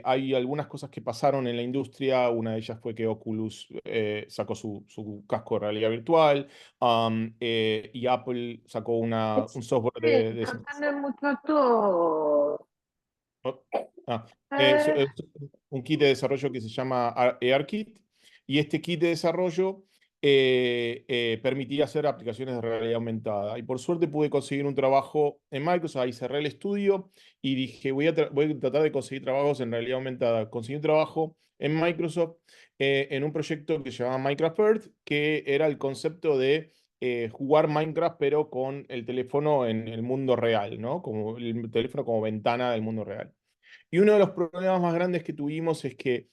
hay algunas cosas que pasaron en la industria. Una de ellas fue que Oculus sacó su casco de realidad virtual, y Apple sacó un software de Cantando mucho todo. Oh, ah, es un kit de desarrollo que se llama ARKit, y este kit de desarrollo permitía hacer aplicaciones de realidad aumentada. Y por suerte pude conseguir un trabajo en Microsoft, ahí cerré el estudio y dije, voy a tratar de conseguir trabajos en realidad aumentada. Conseguí un trabajo en Microsoft en un proyecto que se llamaba Minecraft Earth, que era el concepto de jugar Minecraft, pero con el teléfono en el mundo real, ¿no? Como el teléfono como ventana del mundo real. Y uno de los problemas más grandes que tuvimos es que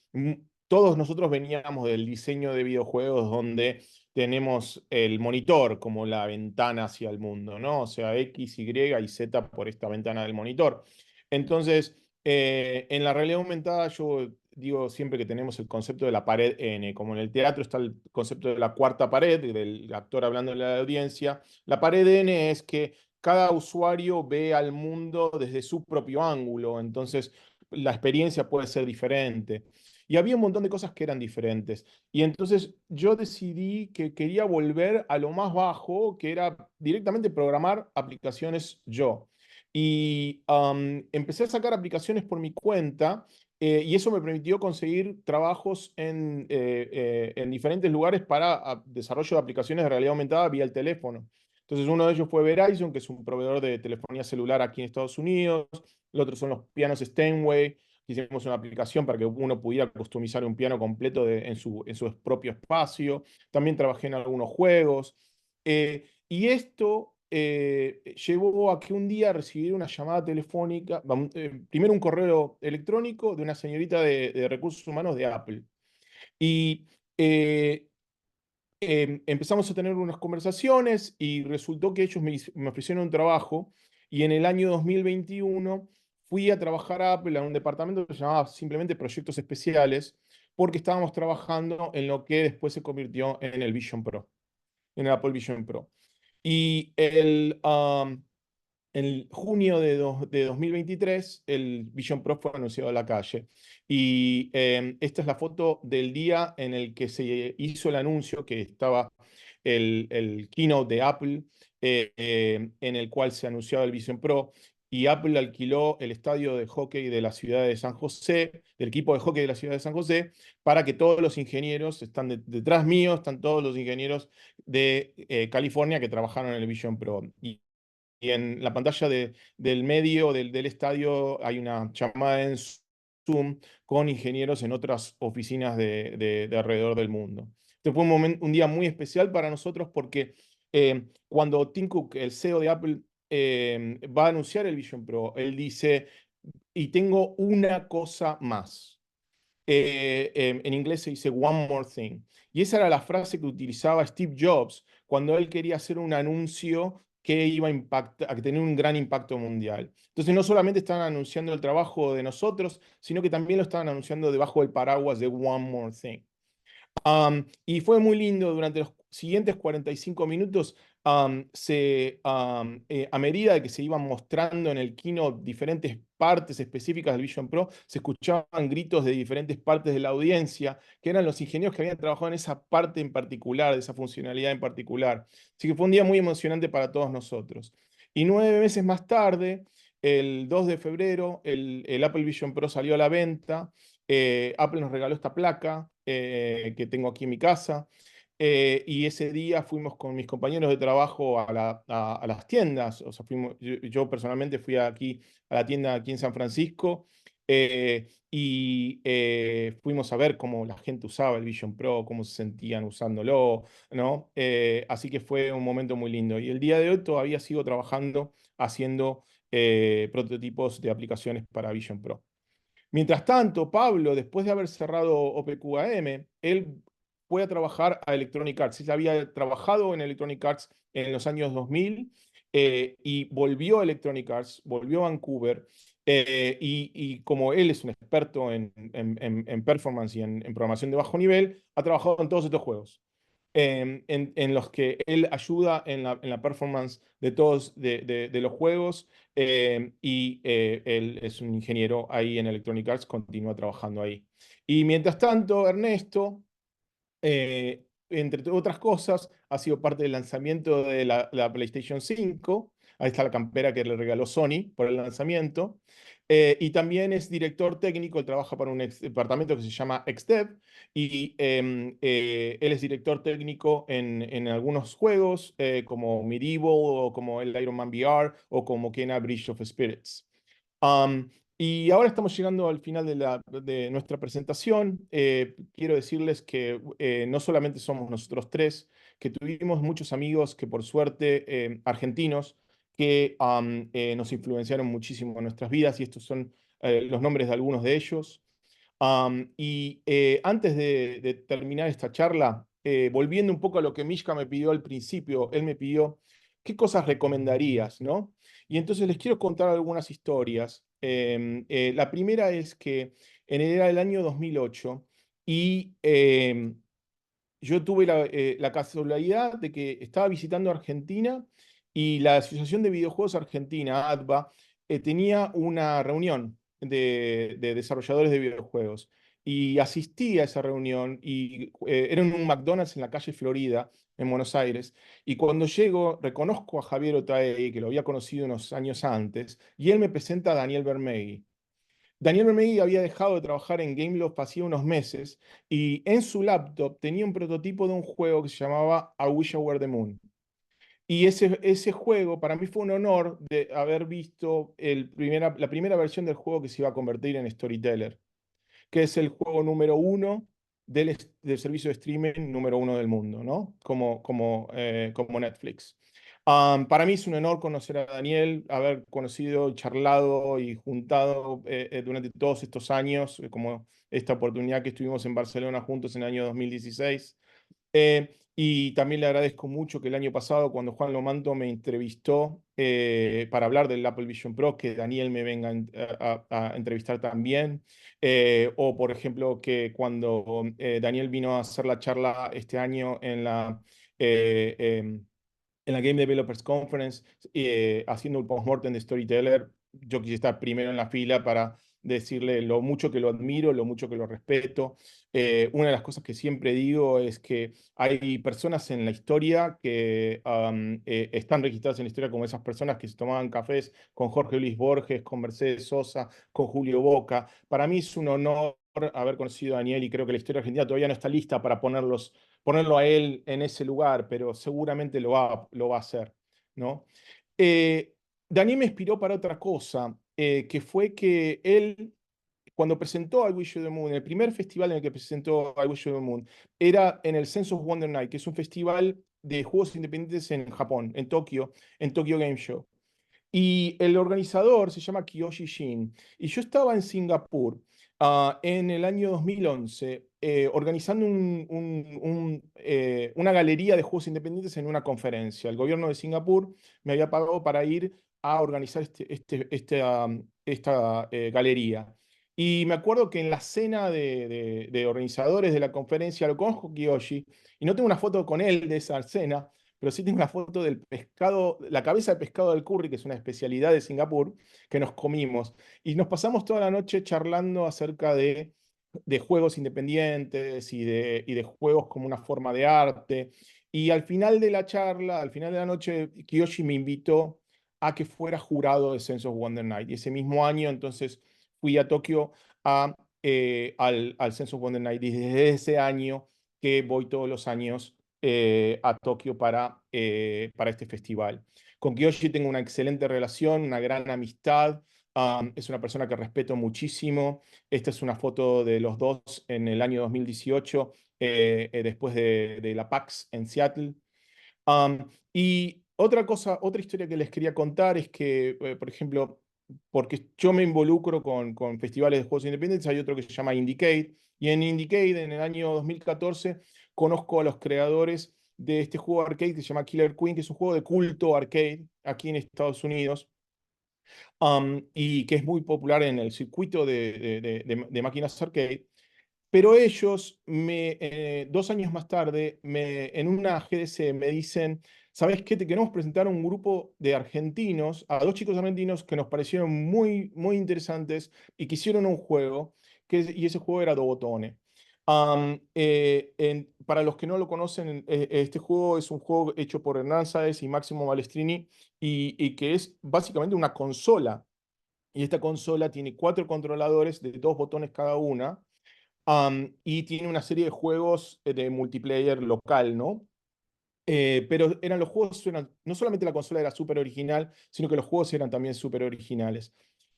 todos nosotros veníamos del diseño de videojuegos donde tenemos el monitor como la ventana hacia el mundo, ¿no? O sea, X, Y y Z por esta ventana del monitor. Entonces, en la realidad aumentada yo digo siempre que tenemos el concepto de la pared N, como en el teatro está el concepto de la cuarta pared, del actor hablando a la audiencia. La pared N es que cada usuario ve al mundo desde su propio ángulo, entonces la experiencia puede ser diferente. Y había un montón de cosas que eran diferentes. Y entonces yo decidí que quería volver a lo más bajo, que era directamente programar aplicaciones yo. Y empecé a sacar aplicaciones por mi cuenta, y eso me permitió conseguir trabajos en diferentes lugares para desarrollo de aplicaciones de realidad aumentada vía el teléfono. Entonces uno de ellos fue Verizon, que es un proveedor de telefonía celular aquí en Estados Unidos. El otro son los pianos Steinway. Hicimos una aplicación para que uno pudiera customizar un piano completo en su propio espacio. También trabajé en algunos juegos. Y esto llevó a que un día recibí una llamada telefónica, primero un correo electrónico de una señorita de recursos humanos de Apple. Y eh, empezamos a tener unas conversaciones y resultó que ellos me ofrecieron un trabajo, y en el año 2021 fui a trabajar a Apple, a un departamento que se llamaba simplemente Proyectos Especiales, porque estábamos trabajando en lo que después se convirtió en el Vision Pro, en el Apple Vision Pro. Y en junio de 2023, el Vision Pro fue anunciado a la calle. Y esta es la foto del día en el que se hizo el anuncio, que estaba el keynote de Apple, en el cual se anunciaba el Vision Pro. Y Apple alquiló el estadio de hockey de la ciudad de San José, del equipo de hockey de la ciudad de San José, para que todos los ingenieros, están detrás mío, están todos los ingenieros de California que trabajaron en el Vision Pro. Y en la pantalla del medio del estadio hay una llamada en Zoom con ingenieros en otras oficinas de alrededor del mundo. Este fue un día muy especial para nosotros porque cuando Tim Cook, el CEO de Apple, va a anunciar el Vision Pro, él dice, y tengo una cosa más. En inglés se dice one more thing. Y esa era la frase que utilizaba Steve Jobs cuando él quería hacer un anuncio que iba a tener un gran impacto mundial. Entonces no solamente estaban anunciando el trabajo de nosotros, sino que también lo estaban anunciando debajo del paraguas de One More Thing. Y fue muy lindo durante los siguientes 45 minutos. A medida de que se iban mostrando en el keynote diferentes partes específicas del Vision Pro, se escuchaban gritos de diferentes partes de la audiencia, que eran los ingenieros que habían trabajado en esa parte en particular, de esa funcionalidad en particular. Así que fue un día muy emocionante para todos nosotros. Y 9 meses más tarde, el 2 de febrero, el Apple Vision Pro salió a la venta. Apple nos regaló esta placa que tengo aquí en mi casa. Y ese día fuimos con mis compañeros de trabajo a las tiendas. O sea, yo personalmente fui aquí a la tienda aquí en San Francisco y fuimos a ver cómo la gente usaba el Vision Pro, cómo se sentían usándolo, ¿no? Así que fue un momento muy lindo. Y el día de hoy todavía sigo trabajando haciendo prototipos de aplicaciones para Vision Pro. Mientras tanto, Pablo, después de haber cerrado OPQAM, él fue a trabajar a Electronic Arts. Él había trabajado en Electronic Arts en los años 2000 y volvió a Electronic Arts, volvió a Vancouver. Y como él es un experto en performance y en programación de bajo nivel, ha trabajado en todos estos juegos en los que él ayuda en la performance de todos de los juegos y él es un ingeniero ahí en Electronic Arts, continúa trabajando ahí. Y mientras tanto, Ernesto, entre otras cosas, ha sido parte del lanzamiento de la PlayStation 5. Ahí está la campera que le regaló Sony por el lanzamiento. Y también es director técnico, él trabaja para un departamento que se llama XDev y él es director técnico en algunos juegos como Medieval o como el Iron Man VR o como Kena Bridge of Spirits. Um, y ahora estamos llegando al final de nuestra presentación. Quiero decirles que no solamente somos nosotros tres, que tuvimos muchos amigos que por suerte argentinos que nos influenciaron muchísimo en nuestras vidas y estos son los nombres de algunos de ellos. Antes de terminar esta charla, volviendo un poco a lo que Mishka me pidió al principio, él me pidió, ¿qué cosas recomendarías, no? Y entonces les quiero contar algunas historias. La primera es que era el año 2008 y yo tuve la casualidad de que estaba visitando Argentina y la Asociación de Videojuegos Argentina, ADVA, tenía una reunión de desarrolladores de videojuegos. Y asistí a esa reunión y era en un McDonald's en la calle Florida, en Buenos Aires. Y cuando llego, reconozco a Javier Otaegui, que lo había conocido unos años antes, y él me presenta a Daniel Vermeigui. Daniel Vermeigui había dejado de trabajar en Gameloft hacía unos meses y en su laptop tenía un prototipo de un juego que se llamaba I Wish I Were the Moon. Y ese juego para mí fue un honor de haber visto la primera versión del juego que se iba a convertir en Storyteller, que es el juego número uno del servicio de streaming número uno del mundo, ¿no? Como Netflix. Para mí es un honor conocer a Daniel, haber conocido, charlado y juntado durante todos estos años, como esta oportunidad que estuvimos en Barcelona juntos en el año 2016. Y también le agradezco mucho que el año pasado, cuando Juan Lomanto me entrevistó para hablar del Apple Vision Pro, que Daniel me venga a entrevistar también. O, por ejemplo, que cuando Daniel vino a hacer la charla este año eh, em, en la Game Developers Conference, haciendo el postmortem de Storyteller, yo quise estar primero en la fila para decirle lo mucho que lo admiro, lo mucho que lo respeto. Una de las cosas que siempre digo es que hay personas en la historia que están registradas en la historia como esas personas que se tomaban cafés con Jorge Luis Borges, con Mercedes Sosa, con Julio Boca. Para mí es un honor haber conocido a Daniel y creo que la historia argentina todavía no está lista para ponerlo a él en ese lugar, pero seguramente lo va a hacer, ¿no? Eh, Daniel me inspiró para otra cosa, que fue que él, cuando presentó I Wish You the Moon, el primer festival en el que presentó I Wish You the Moon, era en el Sense of Wonder Night, que es un festival de juegos independientes en Japón, en Tokio Game Show. Y el organizador se llama Kiyoshi Shin. Y yo estaba en Singapur en el año 2011 organizando una galería de juegos independientes en una conferencia. El gobierno de Singapur me había pagado para ir a organizar esta galería. Y me acuerdo que en la cena de organizadores de la conferencia lo conozco Kiyoshi y no tengo una foto con él de esa cena, pero sí tengo una foto del pescado, la cabeza de pescado del curry, que es una especialidad de Singapur, que nos comimos. Y nos pasamos toda la noche charlando acerca de juegos independientes y de juegos como una forma de arte. Y al final de la charla, al final de la noche, Kiyoshi me invitó a que fuera jurado de Sense of Wonder Night. Y ese mismo año, entonces, fui a Tokio al Sense of Wonder Night. Y desde ese año que voy todos los años a Tokio para este festival. Con Kiyoshi tengo una excelente relación, una gran amistad. Es una persona que respeto muchísimo. Esta es una foto de los dos en el año 2018, después de la PAX en Seattle. Y otra cosa, otra historia que les quería contar es que, por ejemplo, porque yo me involucro con festivales de juegos independientes, hay otro que se llama Indiecade, y en Indiecade, en el año 2014, conozco a los creadores de este juego arcade que se llama Killer Queen, que es un juego de culto arcade aquí en Estados Unidos, y que es muy popular en el circuito de máquinas arcade. Pero ellos, 2 años más tarde, en una GDC me dicen, ¿sabes qué? Te queremos presentar a un grupo de argentinos, a dos chicos argentinos que nos parecieron muy, muy interesantes y que hicieron un juego, y ese juego era Dobotone. Para los que no lo conocen, este juego es un juego hecho por Hernán Sáez y Máximo Balestrini y que es básicamente una consola. Y esta consola tiene 4 controladores de 2 botones cada una. Y tiene una serie de juegos de multiplayer local, ¿no? Pero eran los juegos, no solamente la consola era súper original, sino que los juegos eran también súper originales.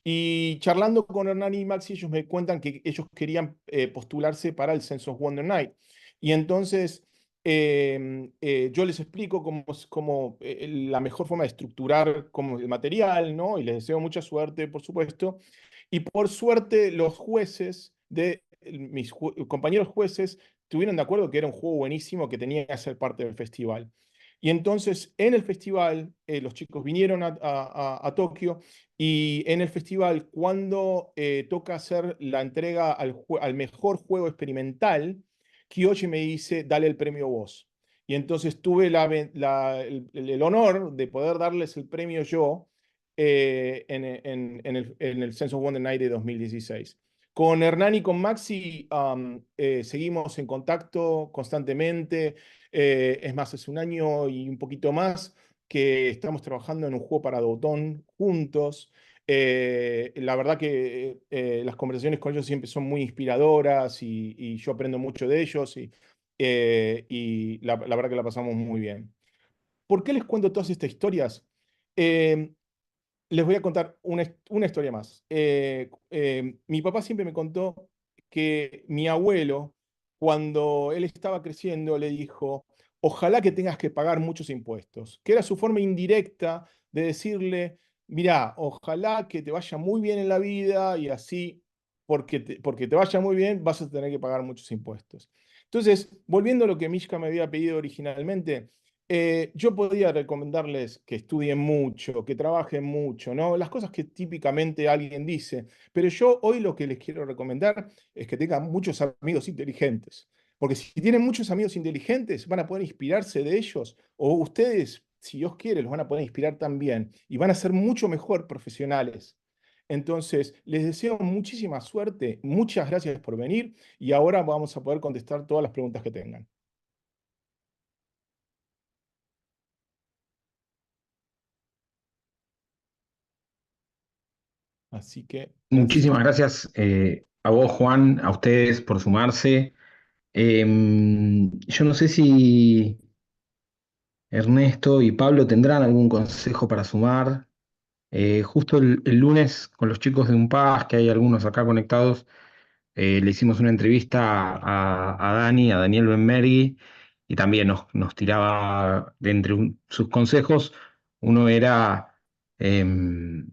Y charlando con Hernán y Maxi, ellos me cuentan que ellos querían postularse para el Sense of Wonder Night. Y entonces yo les explico la mejor forma de estructurar como el material, ¿no? Y les deseo mucha suerte, por supuesto. Y por suerte, los jueces mis compañeros jueces estuvieron de acuerdo que era un juego buenísimo que tenía que ser parte del festival. Y entonces en el festival los chicos vinieron a Tokio y en el festival cuando toca hacer la entrega al mejor juego experimental, Kiyoshi me dice, dale el premio vos. Y entonces tuve el honor de poder darles el premio yo en el Sense of Wonder Night de 2016. Con Hernán y con Maxi seguimos en contacto constantemente. Es más, es un año y un poquito más que estamos trabajando en un juego para Dotón juntos. La verdad que las conversaciones con ellos siempre son muy inspiradoras y yo aprendo mucho de ellos y la verdad que la pasamos muy bien. ¿Por qué les cuento todas estas historias? Eh, Les voy a contar una historia más. Mi papá siempre me contó que mi abuelo, cuando él estaba creciendo, le dijo, ojalá que tengas que pagar muchos impuestos, que era su forma indirecta de decirle, mirá, ojalá que te vaya muy bien en la vida y así, porque te vaya muy bien, vas a tener que pagar muchos impuestos. Entonces, volviendo a lo que Mishka me había pedido originalmente, yo podría recomendarles que estudien mucho, que trabajen mucho, ¿no? Las cosas que típicamente alguien dice. Pero yo hoy lo que les quiero recomendar es que tengan muchos amigos inteligentes. Porque si tienen muchos amigos inteligentes, van a poder inspirarse de ellos. O ustedes, si Dios quiere, los van a poder inspirar también. Y van a ser mucho mejor profesionales. Entonces, les deseo muchísima suerte. Muchas gracias por venir. Y ahora vamos a poder contestar todas las preguntas que tengan. Así que, let's Muchísimas go. gracias a vos, Juan, a ustedes por sumarse. Yo no sé si Ernesto y Pablo tendrán algún consejo para sumar. Justo el lunes con los chicos de UNPAS, que hay algunos acá conectados, le hicimos una entrevista a Dani, a Daniel Benmergui, y también nos tiraba de entre sus consejos. Uno era Em,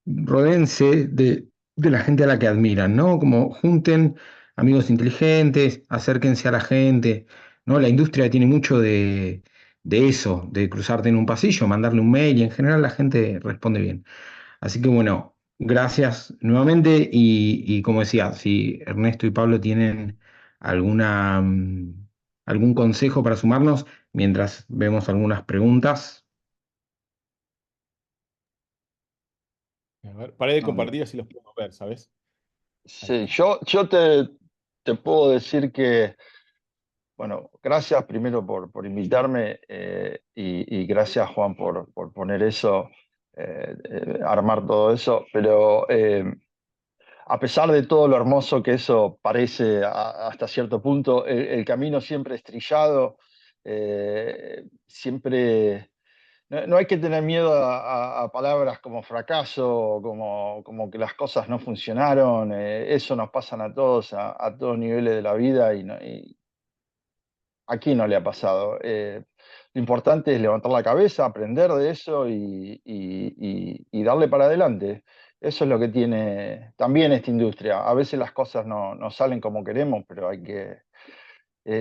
Rodéense de la gente a la que admiran, ¿no? Como junten amigos inteligentes, acérquense a la gente, ¿no? La industria tiene mucho de eso, de cruzarte en un pasillo, mandarle un mail y en general la gente responde bien. Así que bueno, gracias nuevamente y como decía, si Ernesto y Pablo tienen alguna, algún consejo para sumarnos mientras vemos algunas preguntas. A ver, paré de No, no. compartir así los puedo ver, ¿sabes? Ahí Sí, está. yo te puedo decir que, bueno, gracias primero por invitarme y gracias Juan por poner eso, armar todo eso, pero a pesar de todo lo hermoso que eso parece hasta cierto punto, el camino siempre estrellado, siempre... No hay que tener miedo a palabras como fracaso, o como que las cosas no funcionaron. Eso nos pasan a todos, a todos niveles de la vida y aquí no le ha pasado. Lo importante es levantar la cabeza, aprender de eso y darle para adelante. Eso es lo que tiene también esta industria. A veces las cosas no salen como queremos, pero hay que,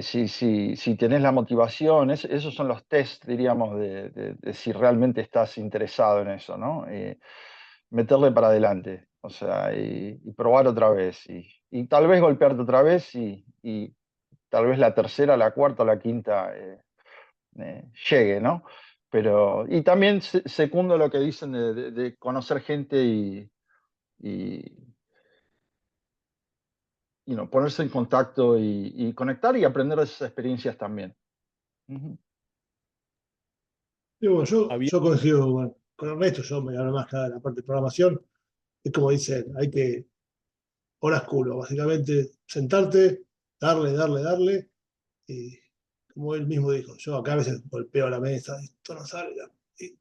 si tenés la motivación, esos son los test, diríamos, de si realmente estás interesado en eso, ¿no? Meterle para adelante, o sea, y probar otra vez, y tal vez golpearte otra vez, y tal vez la tercera, la cuarta o la quinta llegue, ¿no? Pero, y también secundo lo que dicen de conocer gente y ponerse en contacto y conectar y aprender de esas experiencias también. Ujú. Y bueno, Había, yo coincido con Ernesto, yo me hablo más que nada de la parte de programación. Es como dicen, hay que, horas culo, básicamente sentarte, darle, y como él mismo dijo, yo acá a veces golpeo la mesa, esto no sale, y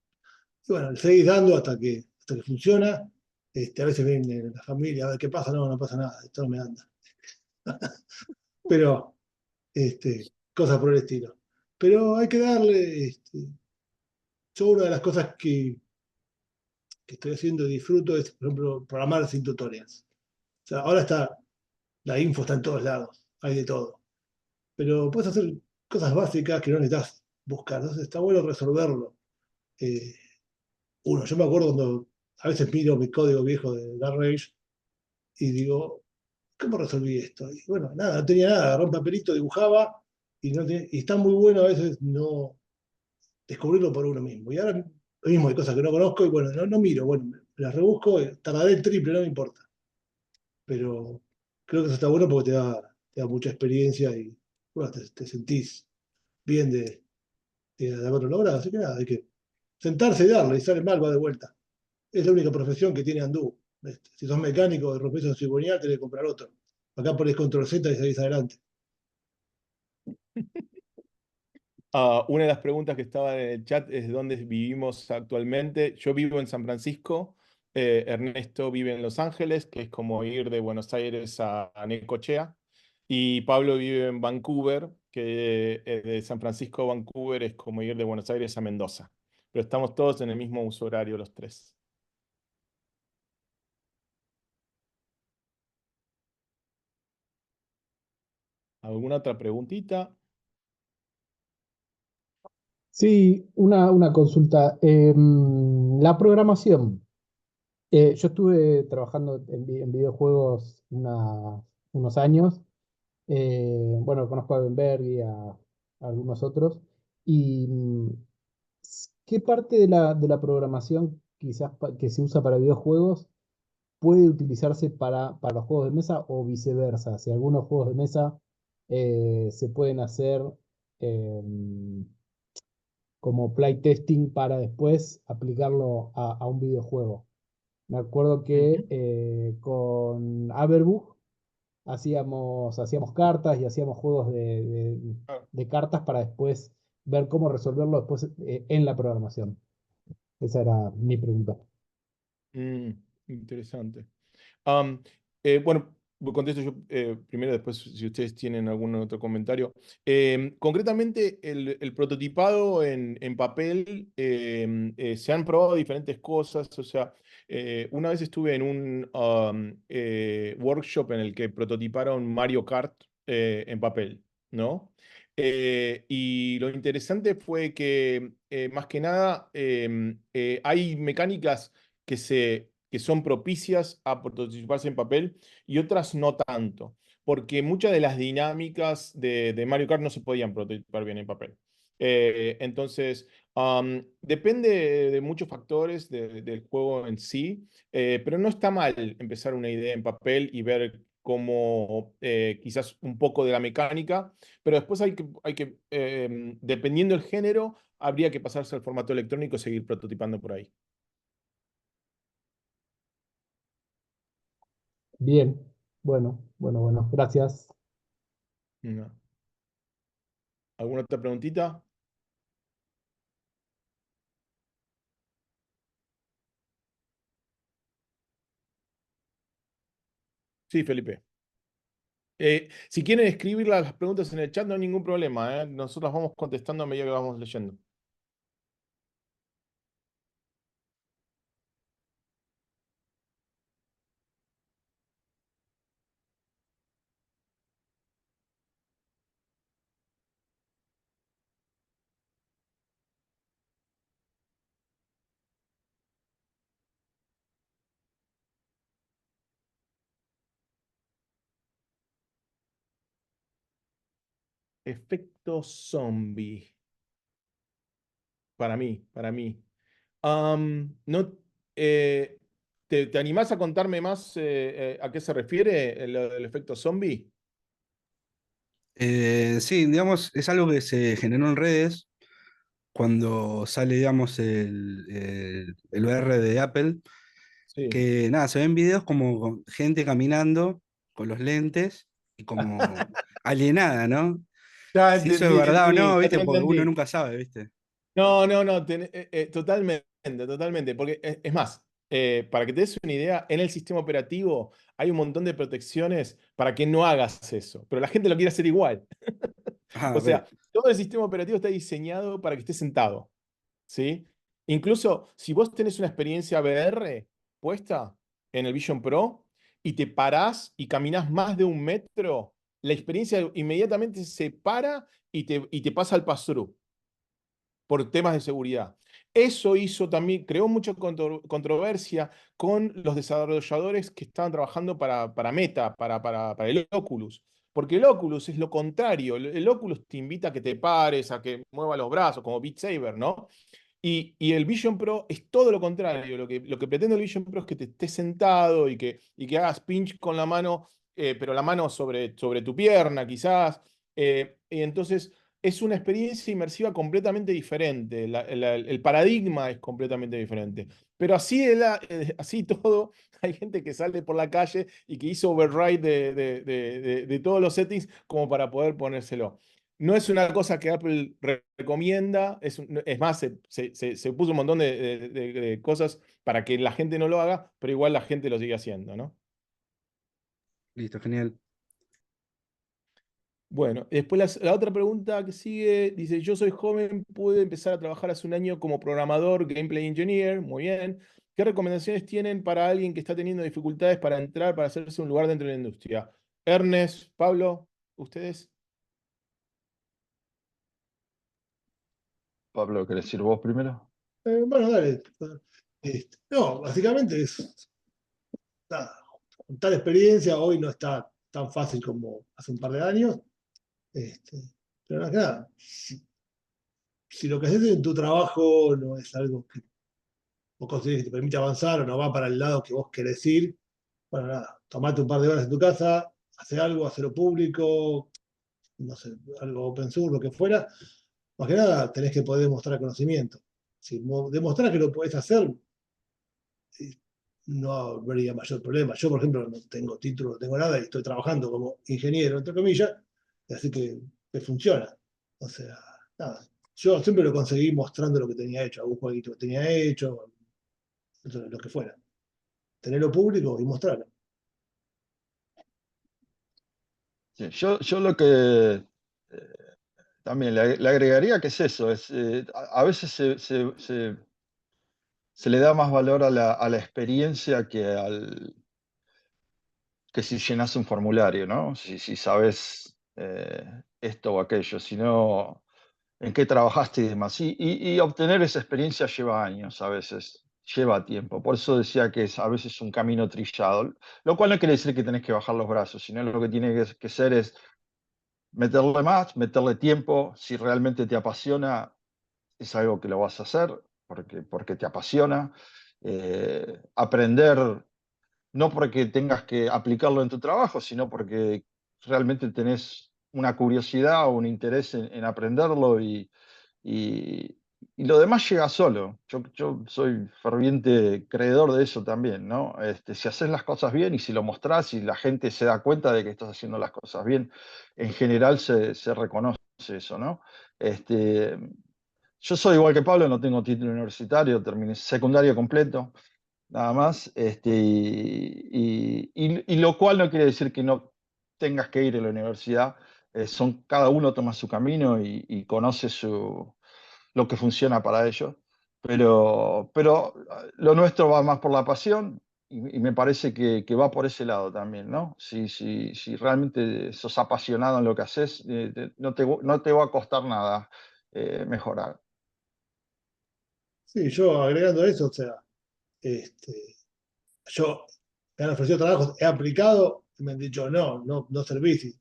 bueno, le seguís dando hasta que funciona. A veces viene la familia, a ver qué pasa, no pasa nada, esto no me anda. Pero, cosas por el estilo. Pero hay que darle, yo una de las cosas que estoy haciendo y disfruto es, por ejemplo, programar sin tutorials. O sea, ahora la info está en todos lados, hay de todo. Pero puedes hacer cosas básicas que no necesitas buscar. Entonces está bueno resolverlo. Eh, yo me acuerdo cuando a veces miro mi código viejo de Dark Rage y digo, ¿cómo resolví esto? Y bueno, nada, no tenía nada, agarré un papelito, dibujaba y está muy bueno a veces no descubrirlo por uno mismo. Y ahora lo mismo hay cosas que no conozco y bueno, no miro, bueno, me las rebusco, tardaré el triple, no me importa. Pero creo que eso está bueno porque te da mucha experiencia y bueno, te sentís bien de haberlo logrado. Así que nada, hay que sentarse y darle, y sale mal, va de vuelta. Es la única profesión que tiene Andú. Si sos mecánico de rompes un cigüeñal, tenés que comprar otro. Acá pones control Z y seguís adelante. una de las preguntas que estaba en el chat es dónde vivimos actualmente. Yo vivo en San Francisco, Ernesto vive en Los Ángeles, que es como ir de Buenos Aires a Necochea, y Pablo vive en Vancouver, que de San Francisco a Vancouver es como ir de Buenos Aires a Mendoza. Pero estamos todos en el mismo uso horario los tres. ¿Alguna otra preguntita? Sí, una consulta. La programación. Yo estuve trabajando en videojuegos unos años. Bueno, conozco a Benberg y a algunos otros. Y ¿qué parte de la programación quizás que se usa para videojuegos puede utilizarse para los juegos de mesa o viceversa? Si algunos juegos de mesa se pueden hacer em, como playtesting para después aplicarlo a un videojuego. Me acuerdo que Ujú. con Averbook hacíamos cartas y hacíamos juegos Ah, de cartas para después ver cómo resolverlo después en la programación. Esa era mi pregunta. mm, interesante. Bueno, contesto yo primero, después si ustedes tienen algún otro comentario. Concretamente, el prototipado en papel, se han probado diferentes cosas. O sea, una vez estuve en un workshop en el que prototiparon Mario Kart en papel, ¿no? Y lo interesante fue que, más que nada, hay mecánicas que son propicias a prototiparse en papel y otras no tanto, porque muchas de las dinámicas de Mario Kart no se podían prototipar bien en papel. Entonces, depende de muchos factores del juego en sí, pero no está mal empezar una idea en papel y ver cómo, quizás un poco de la mecánica, pero después dependiendo del género, habría que pasarse al formato electrónico y seguir prototipando por ahí. Bien, bueno, gracias. No. ¿Alguna otra preguntita? Sí, Felipe. Si quieren escribir las preguntas en el chat, no hay ningún problema, ¿eh? Nosotros vamos contestando a medida que vamos leyendo. Efecto zombie. Para mí. No, eh, ¿te animás a contarme más a qué se refiere el efecto zombie? Sí, digamos, es algo que se generó en redes cuando sale, digamos, el VR de Apple, Sí. que nada, se ven videos como con gente caminando con los lentes y como alienada, ¿no? Ya Si eso es verdad o no, ya te ¿viste? Porque uno entendí. nunca sabe, ¿viste? No, totalmente, totalmente. Porque es más, para que te des una idea, en el sistema operativo hay un montón de protecciones para que no hagas eso, pero la gente lo quiere hacer igual. Ah, O ok. sea, todo el sistema operativo está diseñado para que estés sentado, ¿sí? Incluso si vos tenés una experiencia VR puesta en el Vision Pro y te parás y caminás más de 1 metro, la experiencia inmediatamente se para y te pasa al pass-through por temas de seguridad. Eso hizo también, creó mucha controversia con los desarrolladores que estaban trabajando para Meta, para el Oculus. Porque el Oculus es lo contrario. El Oculus te invita a que te pares, a que muevas los brazos, como Beat Saber, ¿no? Y el Vision Pro es todo lo contrario. Lo que pretende el Vision Pro es que te estés sentado y que hagas pinch con la mano, pero la mano sobre tu pierna, quizás. Y entonces es una experiencia inmersiva completamente diferente. El paradigma es completamente diferente. Pero así todo, hay gente que sale por la calle y que hizo override de todos los settings como para poder ponérselo. No es una cosa que Apple recomienda, es más, se puso un montón de cosas para que la gente no lo haga, pero igual la gente lo sigue haciendo, ¿no? Listo, genial. Bueno, después la otra pregunta que sigue dice, yo soy joven, pude empezar a trabajar hace un año como programador, gameplay engineer, muy bien. ¿Qué recomendaciones tienen para alguien que está teniendo dificultades para entrar, para hacerse un lugar dentro de la industria? Ernest, Pablo, ¿ustedes? Pablo, ¿querés decir vos primero? Bueno, dale. No, básicamente es nada, con tal experiencia hoy no está tan fácil como hace un par de años. Este, pero más que nada, si lo que haces en tu trabajo no es algo que vos consideres que te permite avanzar o no va para el lado que vos querés ir, bueno, nada, tomate un par de horas en tu casa, hace algo, hacelo público, no sé, algo open source, lo que fuera. Más que nada, tenés que poder demostrar conocimiento. Si demostrás que lo podés hacer, no habría mayor problema. Yo, por ejemplo, no tengo título, no tengo nada y estoy trabajando como ingeniero, entre comillas, así que funciona. O sea, nada. Yo siempre lo conseguí mostrando lo que tenía hecho, algún jueguito que tenía hecho, lo que fuera. Tenerlo público y mostrarlo. Sí, yo lo que también le agregaría que es eso, a veces se le da más valor a la experiencia que si llenas un formulario, ¿no? Si sabes esto o aquello, sino en qué trabajaste y demás. Y obtener esa experiencia lleva años a veces, lleva tiempo. Por eso decía que es a veces un camino trillado, lo cual no quiere decir que tenés que bajar los brazos, sino lo que tiene que ser es meterle más, meterle tiempo. Si realmente te apasiona, es algo que lo vas a hacer porque te apasiona. Aprender, no porque tengas que aplicarlo en tu trabajo, sino porque realmente tenés una curiosidad o un interés en aprenderlo y, y lo demás llega solo. Yo soy ferviente creedor de eso también, ¿no? Si haces las cosas bien y si lo mostrás y la gente se da cuenta de que estás haciendo las cosas bien, en general se reconoce eso, ¿no? Este, yo soy igual que Pablo, no tengo título universitario, terminé secundario completo, nada más, y lo cual no quiere decir que no tengas que ir a la universidad. Cada uno toma su camino y conoce lo que funciona para ellos, pero lo nuestro va más por la pasión y me parece que va por ese lado también, ¿no? Si realmente sos apasionado en lo que haces, no te va a costar nada mejorar. Sí, yo agregando eso, o sea, este, yo me han ofrecido trabajos, he aplicado y me han dicho, no servís y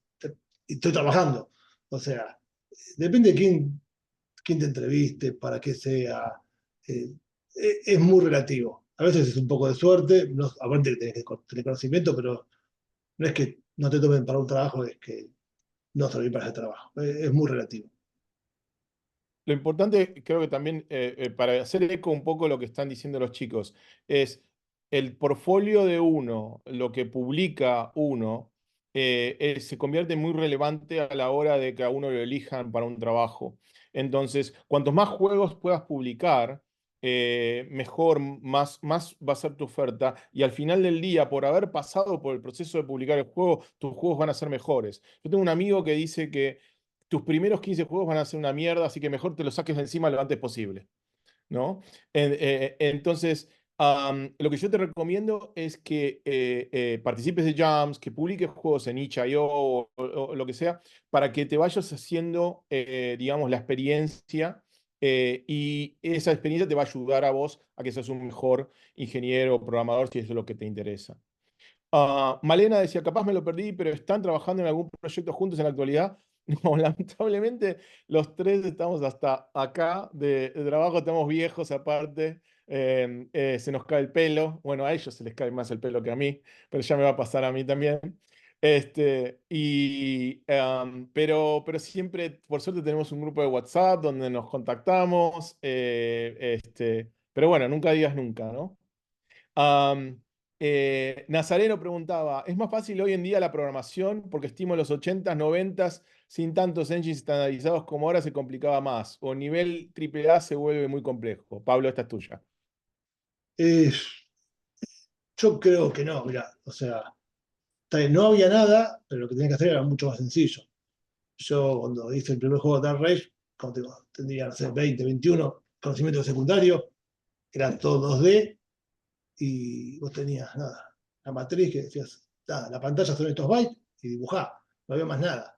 estoy trabajando. O sea, depende de quién te entreviste, para qué sea. Es muy relativo. A veces es un poco de suerte, no, aparte que tenés que tener conocimiento, pero no es que no te tomen para un trabajo, es que no servís para ese trabajo. Es muy relativo. Lo importante, creo que también, para hacer eco un poco lo que están diciendo los chicos, es el portfolio de uno, lo que publica uno, se convierte muy relevante a la hora de que a uno lo elijan para un trabajo. Entonces, cuantos más juegos puedas publicar, mejor, más va a ser tu oferta. Y al final del día, por haber pasado por el proceso de publicar el juego, tus juegos van a ser mejores. Yo tengo un amigo que dice que tus primeros 15 juegos van a ser una mierda, así que mejor te los saques de encima lo antes posible, ¿no? Entonces, lo que yo te recomiendo es que participes de jams, que publiques juegos en itch.io o lo que sea, para que te vayas haciendo, digamos, la experiencia. Y esa experiencia te va a ayudar a vos a que seas un mejor ingeniero o programador si eso es lo que te interesa. Malena decía, capaz me lo perdí, pero ¿están trabajando en algún proyecto juntos en la actualidad? No, lamentablemente los tres estamos hasta acá de trabajo, estamos viejos aparte, se nos cae el pelo, bueno, a ellos se les cae más el pelo que a mí, pero ya me va a pasar a mí también. Pero siempre, por suerte, tenemos un grupo de WhatsApp donde nos contactamos, pero bueno, nunca digas nunca, ¿no? Am, Nazareno preguntaba, ¿es más fácil hoy en día la programación? Porque estimo en los 80s, 90s, sin tantos engines estandarizados como ahora se complicaba más. O nivel AAA se vuelve muy complejo. Pablo, esta es tuya. Eh, yo creo que no, mira, o sea, no había nada, pero lo que tenía que hacer era mucho más sencillo. Yo cuando hice el primer juego de Dark Rage, cuando tendría, no sé, 20, 21, conocimiento secundario, era todo 2D y vos tenías nada, la matriz que decías, nada, la pantalla son estos bytes y dibujá, no había más nada.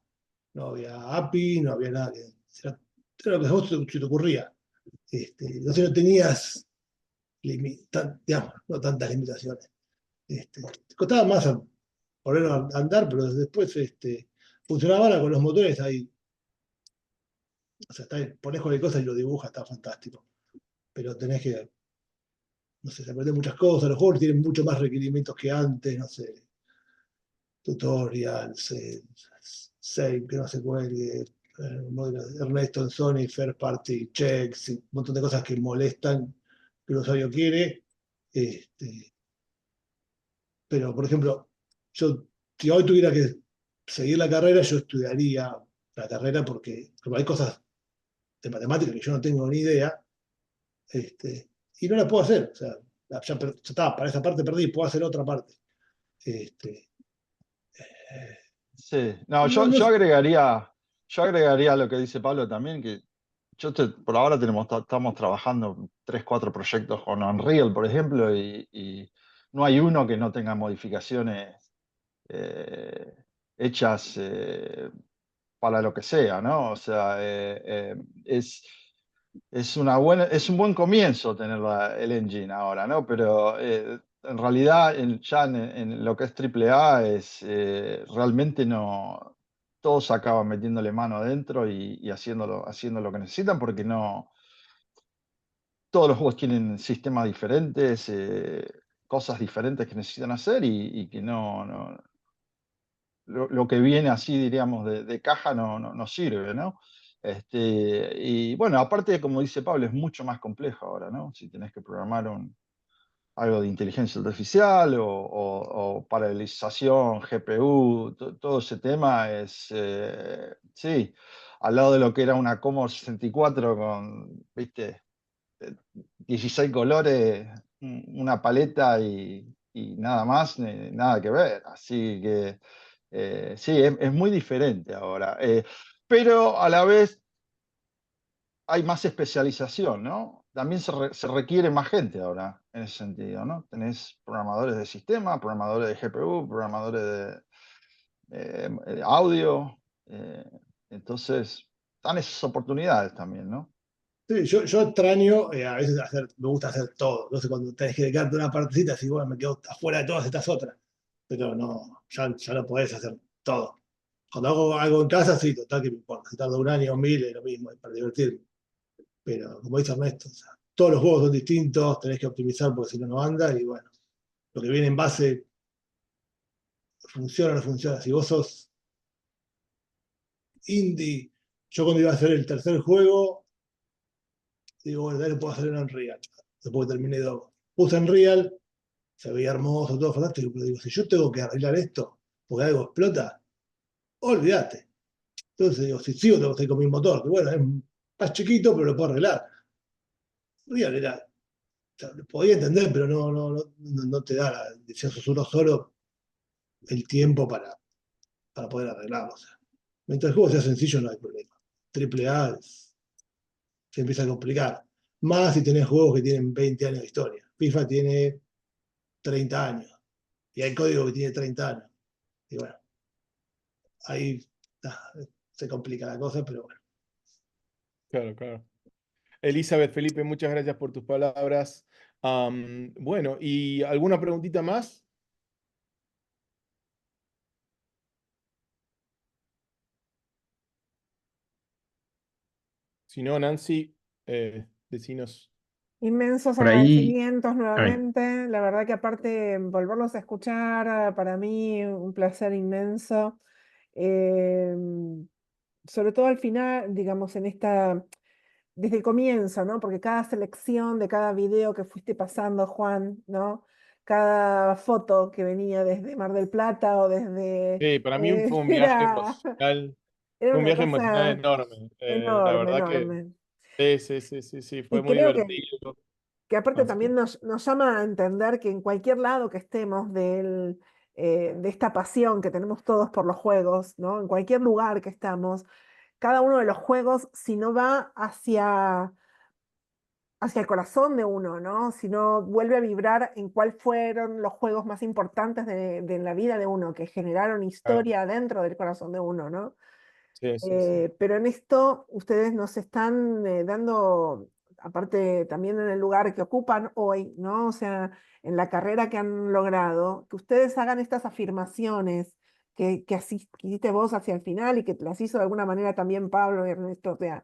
No había API, no había nada era lo que a vos se te ocurría. Entonces no tenías, digamos, no tantas limitaciones. Te costaba más ponerlo a andar, pero después funcionaba ahora con los motores ahí. O sea, pones cualquier cosa y lo dibuja, está fantástico. Pero tenés que, no sé, aprender muchas cosas. Los juegos tienen mucho más requerimientos que antes, no sé, tutorials, save, que no se cuelgue, Ernesto en Sony, First Party Checks, un montón de cosas que molestan que el usuario quiere. Este, pero, por ejemplo, si hoy tuviera que seguir la carrera, yo estudiaría la carrera porque como hay cosas de matemáticas que yo no tengo ni idea, y no la puedo hacer. O sea, ya está, para esa parte perdí, puedo hacer otra parte. Este, Sí, no, No, no, yo agregaría lo que dice Pablo también, que por ahora estamos trabajando 3, 4 proyectos con Unreal, por ejemplo, y no hay uno que no tenga modificaciones eh, hechas para lo que sea, ¿no? O sea, es un buen comienzo tener el engine ahora, ¿no? Pero en realidad ya en lo que es AAA realmente no, todos acaban metiéndole mano adentro y haciendo lo que necesitan porque no, todos los juegos tienen sistemas diferentes, cosas diferentes que necesitan hacer y que lo que viene así, diríamos, de caja no sirve, ¿no? Y bueno, aparte, como dice Pablo, es mucho más complejo ahora, ¿no? Si tenés que programar algo de inteligencia artificial o paralelización, GPU, todo ese tema sí, al lado de lo que era una Commodore 64 con, viste, 16 colores, una paleta y nada más, nada que ver. Así que sí, es muy diferente ahora. Pero a la vez hay más especialización, ¿no? También se requiere más gente ahora en ese sentido, ¿no? Tenés programadores de sistema, programadores de GPU, programadores de audio. eh, entonces, dan esas oportunidades también, ¿no? sí, yo extraño a veces me gusta hacer todo. No sé, cuando tenés que dedicarte una partecita, así, bueno, me quedo afuera de todas estas otras. Pero no, ya no podés hacer todo. Cuando hago algo en casa, sí, total que me importa. Si tarda un año o 1000, es lo mismo, es para divertirme. Pero como dice Ernesto, o sea, todos los juegos son distintos, tenés que optimizar porque si no, no anda. Y bueno, lo que viene en base funciona o no funciona. Si vos sos indie, yo cuando iba a hacer el tercer juego, digo, bueno, dale, puedo hacer en Unreal. Después que terminé dos. Puse Unreal, se veía hermoso, todo fantástico, pero digo, si yo tengo que arreglar esto porque algo explota, olvídate. Entonces digo, si sigo, tengo que estar con mi motor, que bueno, es más chiquito, pero lo puedo arreglar. Unreal era, o sea, lo podía entender, pero no te da, si sos uno solo, el tiempo para poder arreglarlo. O sea, mientras el juego sea sencillo, no hay problema. Triple A se empieza a complicar. Más si tenés juegos que tienen 20 años de historia. FIFA tiene 30 años y hay código que tiene 30 años. Y bueno, ahí se complica la cosa, pero bueno. Claro, claro. Elizabeth, Felipe, muchas gracias por tus palabras. Bueno, ¿y alguna preguntita más? Si no, Nancy, decinos. Inmensos Por ahí, agradecimientos ay, nuevamente. La verdad que aparte volverlos a escuchar, para mí un placer inmenso. Em, Sobre todo al final, digamos, desde el comienzo, ¿no? Porque cada selección de cada video que fuiste pasando, Juan, ¿no? Cada foto que venía desde Mar del Plata o desde... Para mí fue un viaje era, emocional, era fue un una viaje emocional cosa enorme. La enorme, verdad que enorme. sí, fue Y muy creo divertido. que aparte Así que, también nos llama a entender que en cualquier lado que estemos de esta pasión que tenemos todos por los juegos, ¿no? En cualquier lugar que estamos, cada uno de los juegos, si no va hacia el corazón de uno, ¿no? Si no vuelve a vibrar en cuál fueron los juegos más importantes de la vida de uno, que generaron claro, historia dentro del corazón de uno, ¿no? sí. Pero en esto ustedes nos están dando, aparte también en el lugar que ocupan hoy, ¿no? O sea, en la carrera que han logrado, que ustedes hagan estas afirmaciones que hiciste vos hacia el final y que las hizo de alguna manera también Pablo y Ernesto, o sea,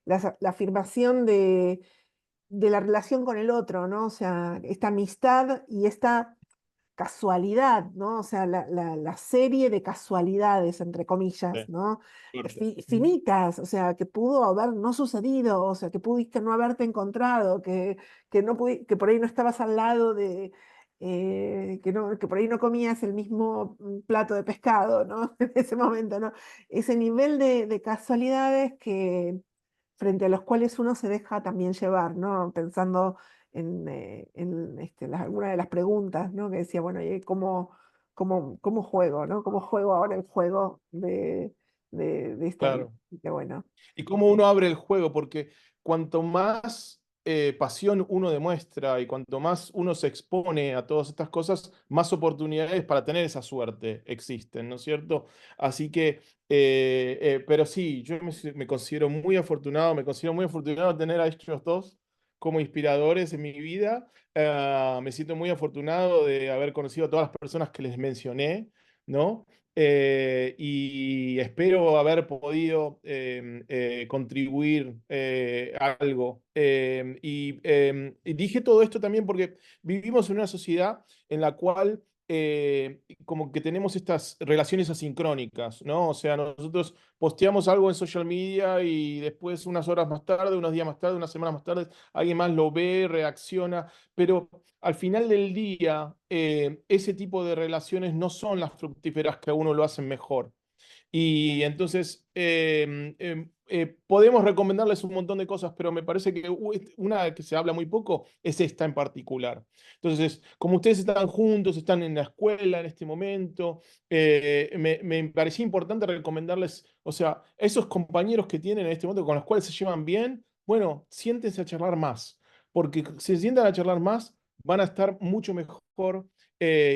la afirmación de la relación con el otro, ¿no? O sea, esta amistad y esta casualidad, ¿no? O sea, la serie de casualidades, entre comillas, Sí, ¿no? suerte. Finitas, o sea, que pudo haber no sucedido, o sea, que pudiste no haberte encontrado, que por ahí no estabas al lado que por ahí no comías el mismo plato de pescado, ¿no? En ese momento, ¿no? Ese nivel de casualidades frente a los cuales uno se deja también llevar, ¿no? Pensando en alguna de las preguntas, ¿no? Que decía, bueno, ¿y cómo juego, ¿no? Cómo juego ahora el juego de esta vida. Claro. Qué bueno. Y cómo uno abre el juego, porque cuanto más pasión uno demuestra y cuanto más uno se expone a todas estas cosas, más oportunidades para tener esa suerte existen, ¿no es cierto? Así que, pero sí, yo me considero muy afortunado de tener a ellos dos como inspiradores en mi vida. Me siento muy afortunado de haber conocido a todas las personas que les mencioné, ¿no? Y espero haber podido contribuir algo. Y dije todo esto también porque vivimos en una sociedad en la cual como que tenemos estas relaciones asincrónicas, ¿no? O sea, nosotros posteamos algo en social media y después unas horas más tarde, unos días más tarde, unas semanas más tarde, alguien más lo ve, reacciona, pero al final del día, ese tipo de relaciones no son las fructíferas que a uno lo hacen mejor. Y entonces podemos recomendarles un montón de cosas, pero me parece que una que se habla muy poco es esta en particular. Entonces, como ustedes están juntos, están en la escuela en este momento, me parecía importante recomendarles, o sea, esos compañeros que tienen en este momento con los cuales se llevan bien, bueno, siéntense a charlar más, porque si se sientan a charlar más, van a estar mucho mejor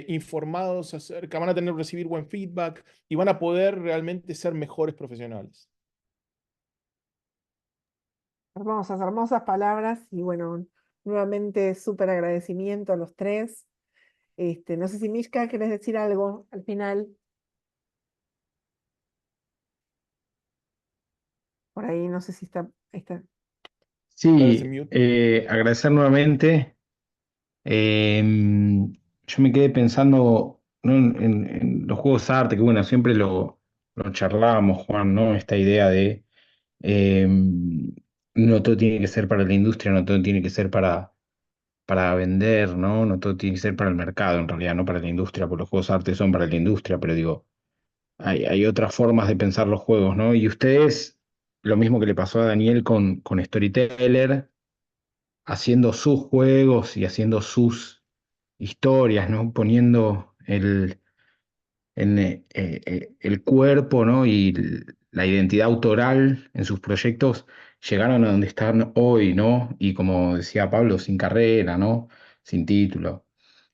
informados acerca, van a tener recibir buen feedback y van a poder realmente ser mejores profesionales. Hermosas, hermosas palabras y bueno, nuevamente súper agradecimiento a los tres. No sé si Mishka, ¿querés decir algo al final? Por ahí, no sé si está, ahí está. Estás en Sí, mute. agradecer nuevamente. Yo me quedé pensando, ¿no? En los juegos arte, que bueno, siempre lo charlábamos, Juan, ¿no? Esta idea de no todo tiene que ser para la industria, no todo tiene que ser para vender, ¿no? No todo tiene que ser para el mercado, en realidad, no para la industria, porque los juegos arte son para la industria, pero digo, hay otras formas de pensar los juegos, ¿no? Y ustedes, lo mismo que le pasó a Daniel con Storyteller, haciendo sus juegos y haciendo sus historias, ¿no? Poniendo el cuerpo, ¿no? Y la identidad autoral en sus proyectos, llegaron a donde están hoy, ¿no? Y como decía Pablo, sin carrera, ¿no? Sin título.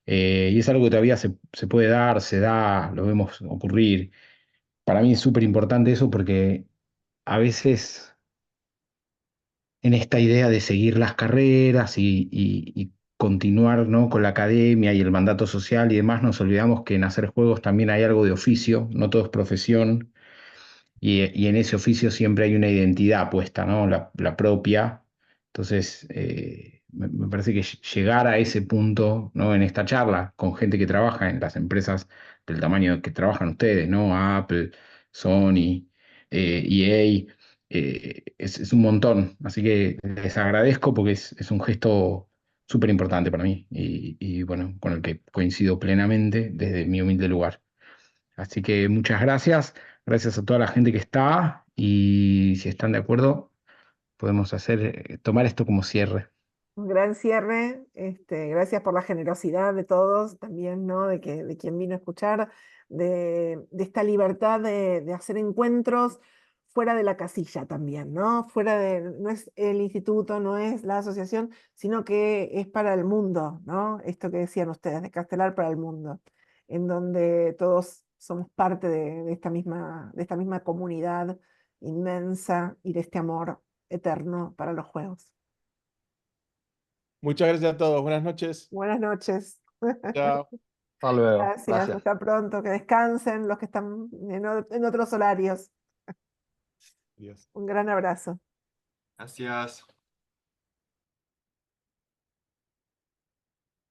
Y es algo que todavía se puede dar, se da, lo vemos ocurrir. Para mí es súper importante eso porque a veces en esta idea de seguir las carreras y continuar, ¿no? Con la academia y el mandato social y demás, nos olvidamos que en hacer juegos también hay algo de oficio, no todo es profesión, y en ese oficio siempre hay una identidad puesta, ¿no? La propia. Entonces, me parece que llegar a ese punto, ¿no? En esta charla con gente que trabaja en las empresas del tamaño que trabajan ustedes, ¿no? Apple, Sony, EA, es un montón. Así que les agradezco porque es un gesto súper importante para mí y bueno, con el que coincido plenamente desde mi humilde lugar. Así que muchas gracias, gracias a toda la gente que está y si están de acuerdo, podemos tomar esto como cierre. Un gran cierre. Gracias por la generosidad de todos también, ¿no? De quien vino a escuchar, de esta libertad de hacer encuentros fuera de la casilla también, ¿no? No es el instituto, no es la asociación, sino que es para el mundo, ¿no? Esto que decían ustedes, de Castelar para el mundo, en donde todos somos parte de esta misma comunidad inmensa y de este amor eterno para los juegos. Muchas gracias a todos. Buenas noches. Buenas noches. Chao. Hasta luego. Gracias, Gracias. hasta pronto, que descansen los que están en otros horarios. Adiós. Un gran abrazo. Gracias.